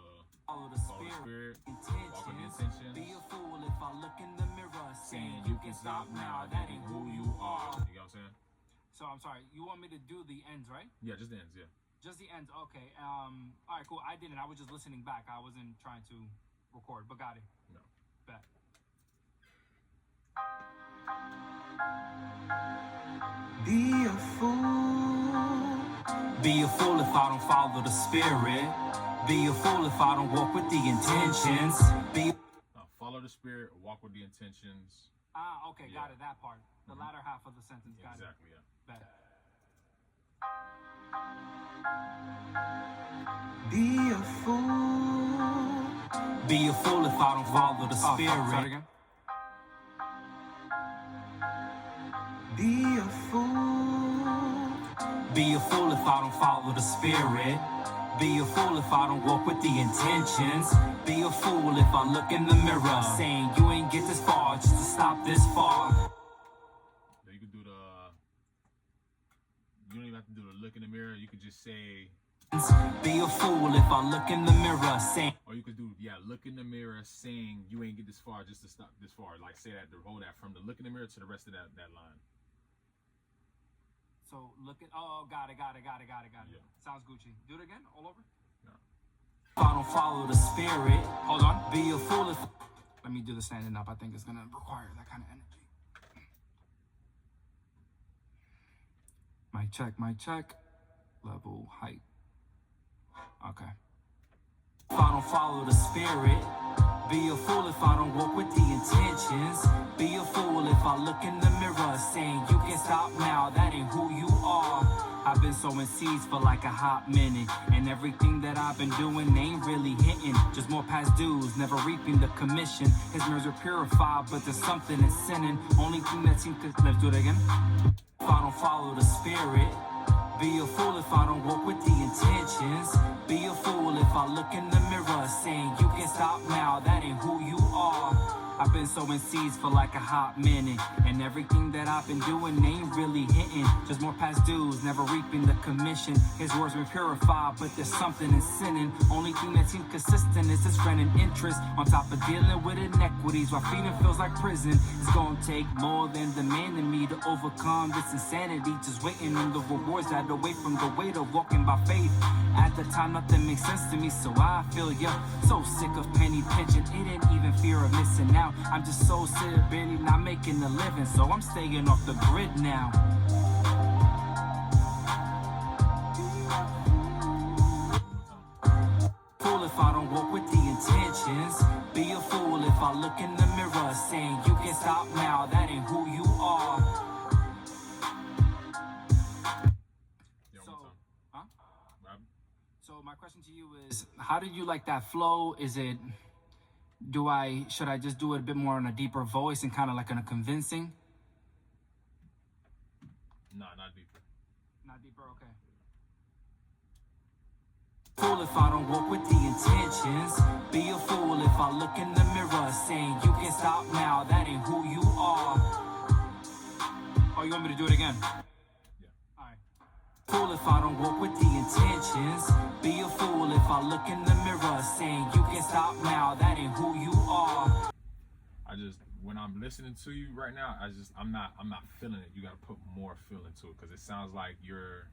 Follow the spirit, intentions. Be a fool if I look in the mirror saying you can stop now, that ain't who you are. You know what I'm saying? So I'm sorry, you want me to do the ends, right? Yeah, just the ends, yeah. Just the ends, okay. All right, cool. I didn't. I was just listening back. I wasn't trying to record, but got it. No. Bet. Be a fool. Be a fool if I don't follow the spirit. Be a fool if I don't walk with the intentions. Follow the spirit, walk with the intentions. Okay, got it, that part. The latter half of the sentence, got exactly, it. Yeah. Bet. Be a fool. Be a fool if I don't follow the spirit. Start again. Be a fool if I don't follow the spirit. Be a fool if I don't walk with the intentions. Be a fool if I look in the mirror, saying you ain't get this far just to stop this far. You could do the. You don't even have to do the look in the mirror. You could just say. Be a fool if I look in the mirror, saying. Or you could do, look in the mirror, saying you ain't get this far just to stop this far. Like say that, hold that from the look in the mirror to the rest of that line. So look at, oh, got it. Yeah. Sounds Gucci. Do it again, all over. No. If I don't follow the spirit, Hold on. be a fool if. Let me do the standing up. I think it's gonna require that kind of energy. Mic check. Level, height. Okay. If I don't follow the spirit, be a fool if I don't walk with the intentions. Be a fool if I look in the mirror, saying you can stop now, that ain't who you are. I've been sowing seeds for like a hot minute, and everything that I've been doing ain't really hitting. Just more past dues, never reaping the commission. His mirrors are purified, but there's something in sinning. Only thing that seems to... Let's do it again. If I don't follow the spirit, be a fool if I don't walk with the intentions. Be a fool if I look in the mirror, saying you can stop now, that ain't who you are. I've been sowing seeds for like a hot minute, and everything that I've been doing ain't really hitting. Just more past dues, never reaping the commission. His words been purified, but there's something in sinning. Only thing that seems consistent is this friend and interest. On top of dealing with inequities, while feeding feels like prison. It's gonna take more than the man in me to overcome this insanity. Just waiting on the rewards that away from the weight of walking by faith. At the time, nothing makes sense to me, so I feel so sick of penny pinching. It ain't even fear of missing out. I'm just so sick of barely not making a living, so I'm staying off the grid now. Fool if I don't walk with the intentions. Be a fool if I look in the mirror, saying you can stop now, that ain't who you are. So my question to you is, how did you like that flow? Is it, should I just do it a bit more in a deeper voice and kind of like in a convincing? No, not deeper. Not deeper, okay. Fool if I don't walk with the intentions. Be a fool if I look in the mirror, saying you can stop now, that ain't who you are. Oh, you want me to do it again? Fool if I don't walk with the intentions. Be a fool if I look in the mirror, saying you can stop now, that ain't who you are. When I'm listening to you right now, I'm not feeling it. You gotta put more feel into it, because it sounds like you're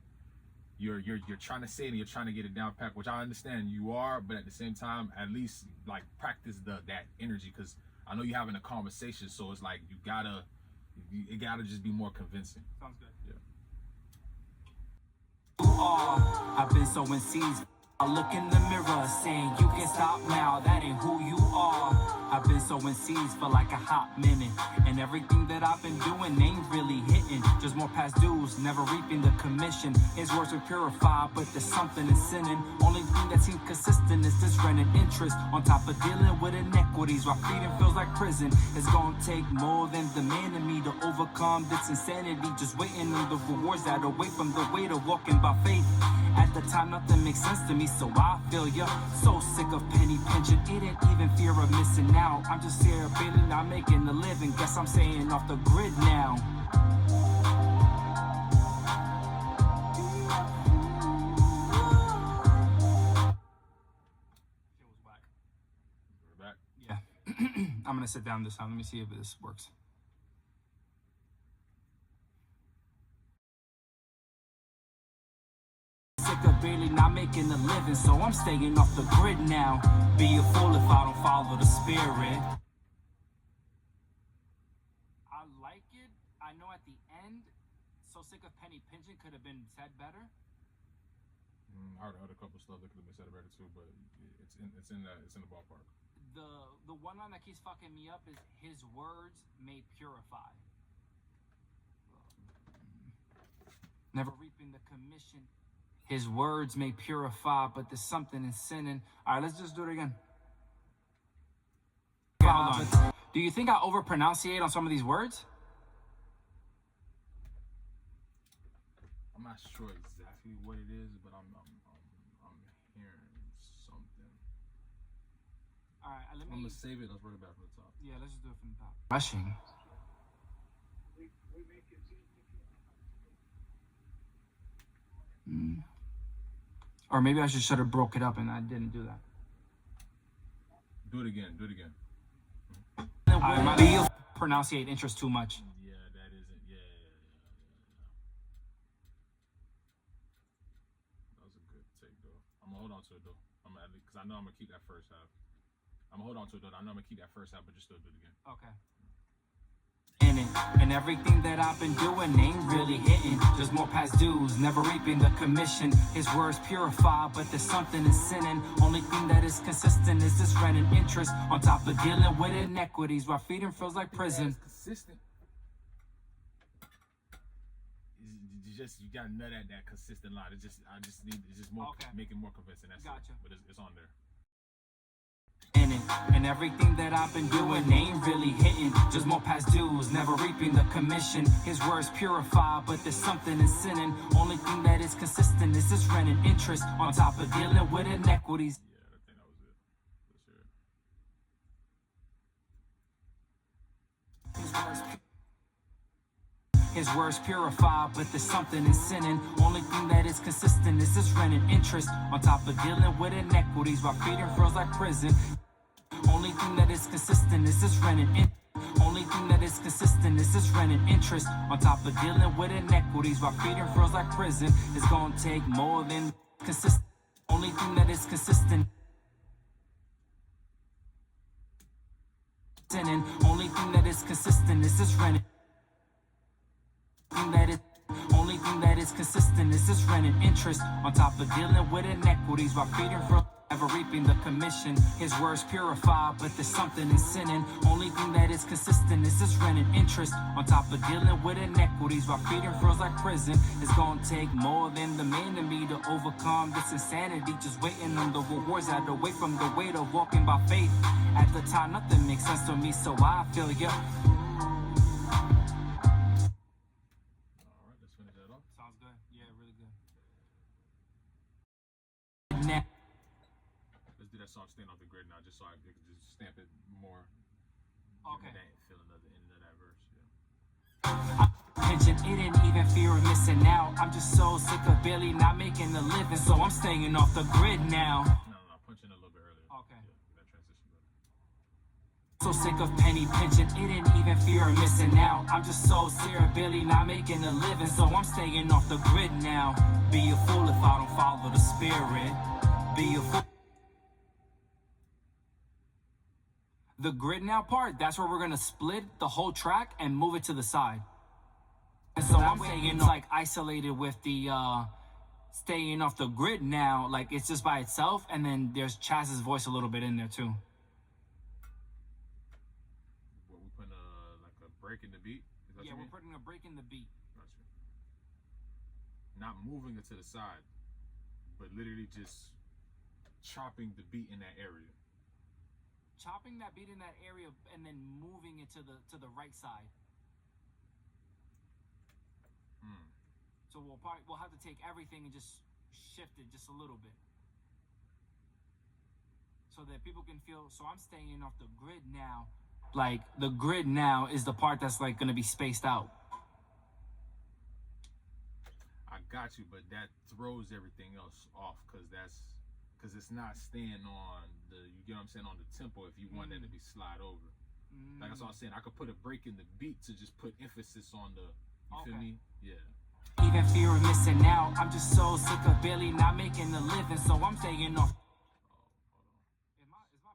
trying to say it and you're trying to get it down pat, which I understand you are, but at the same time, at least like practice that energy, because I know you're having a conversation, so it's like it gotta just be more convincing. Sounds good. Yeah. I've been sowing seeds. I look in the mirror, saying you can stop now, that ain't who you are. I've been sowing seeds for like a hot minute, and everything that I've been doing ain't really hitting. Just more past dues, never reaping the commission. His words are purified, but there's something in sinning. Only thing that seems consistent is this friend and interest. On top of dealing with inequities, while freedom feels like prison. It's gonna take more than the man in me to overcome this insanity. Just waiting on the rewards that away from the weight of walking by faith. At the time, nothing makes sense to me, so I feel so sick of penny pinching. It ain't even fear of missing out. I'm just here, barely not making a living. Guess I'm staying off the grid now. It was whack. We're back. Yeah. I'm gonna sit down this time. Let me see if this works. Sick of barely not making a living, so I'm staying off the grid now. Be a fool if I don't follow the spirit. I like it. I know at the end, so sick of penny pinching could have been said better. I heard a couple stuff that could have been said better too, but it's in the ballpark. The one line that keeps fucking me up is his words may purify. Never reaping the commission. His words may purify, but there's something in sinning. All right, let's just do it again. Okay, hold on. Do you think I overpronunciate on some of these words? I'm not sure exactly what it is, but I'm hearing something. All right, let me. I'm gonna save it. Let's work it back from the top. Yeah, let's just do it from the top. Rushing. Or maybe I should have broke it up and I didn't do that. Do it again. Do it again. I pronunciate interest too much. Yeah, that isn't. Yeah. That was a good take, though. I'm gonna hold on to it, though. Because I know I'm gonna keep that first half. I'm gonna hold on to it, though. I know I'm gonna keep that first half, but just still do it again. Okay. In it, and everything that I've been doing ain't really hitting. There's more past dues, never reaping the commission. His words purify, but there's something in sinning. Only thing that is consistent is this rent and interest. On top of dealing with inequities, while freedom feels like prison. Consistent. You gotta nut at that consistent line. It's just more, make it more convincing. That's Gotcha. But it's on there. In it, and everything that I've been doing ain't really hitting. Just more past dues, never reaping the commission. His words purify, but there's something in sinning. Only thing that is consistent is this rent and interest. On top of dealing with inequities. Yeah, I think that was it. Let's hear it. His words purify, but there's something in sinning. Only thing that is consistent is this rent and interest. On top of dealing with inequities, while freedom feels like prison. Only thing that is consistent is this rent and interest. Only thing that is consistent is this rent and interest. On top of dealing with inequities, while freedom feels like prison. It's gonna take more than consistent. Only thing that is consistent. Sinning. Only thing that is consistent is this rent. Only thing that is consistent is this rent and interest. On top of dealing with inequities, while freedom from ever reaping the commission. His words purify, but there's something in sinning. Only thing that is consistent is this rent and interest. On top of dealing with inequities, while freedom feels like prison. It's gonna take more than the man in me to overcome this insanity. Just waiting on the rewards, I had to wait from the weight of walking by faith. At the time, nothing makes sense to me, so I feel you. Sounds good. Yeah, really good. Now, let's do that song "Staying Off the Grid" now, just so I can just stamp it more. Okay. That feeling of the end of that verse. Yeah. Attention, it didn't even fear of missing out. I'm just so sick of barely not making a living, so I'm staying off the grid now. No, punching a little bit earlier. Okay. Yeah, that transition better. So sick of penny pinching, it didn't even fear of missing out. I'm just so sick of barely not making a living, so I'm staying off the grid now. Be a fool if I don't follow the spirit. Be a fool. The grid now part, that's where we're gonna split the whole track and move it to the side. And so I'm saying like isolated with the staying off the grid now, like it's just by itself, and then there's Chaz's voice a little bit in there too. What, we putting like a break in the beat? Yeah, we're putting a break in the beat. Gotcha. Not moving it to the side, but literally just chopping the beat in that area. Chopping that beat in that area and then moving it to the right side. So we'll have to take everything and just shift it just a little bit, so that people can feel. So I'm staying off the grid now. Like the grid now is the part that's like gonna be spaced out. I got you, but that throws everything else off because it's not staying on the, you get what I'm saying, on the tempo if you want that to be slide over. Like that's what I'm saying. I could put a break in the beat to just put emphasis on the, you feel me? Yeah. Even fear of missing out. I'm just so sick of barely not making a living, so I'm staying off. Oh, hold on. Is my pitch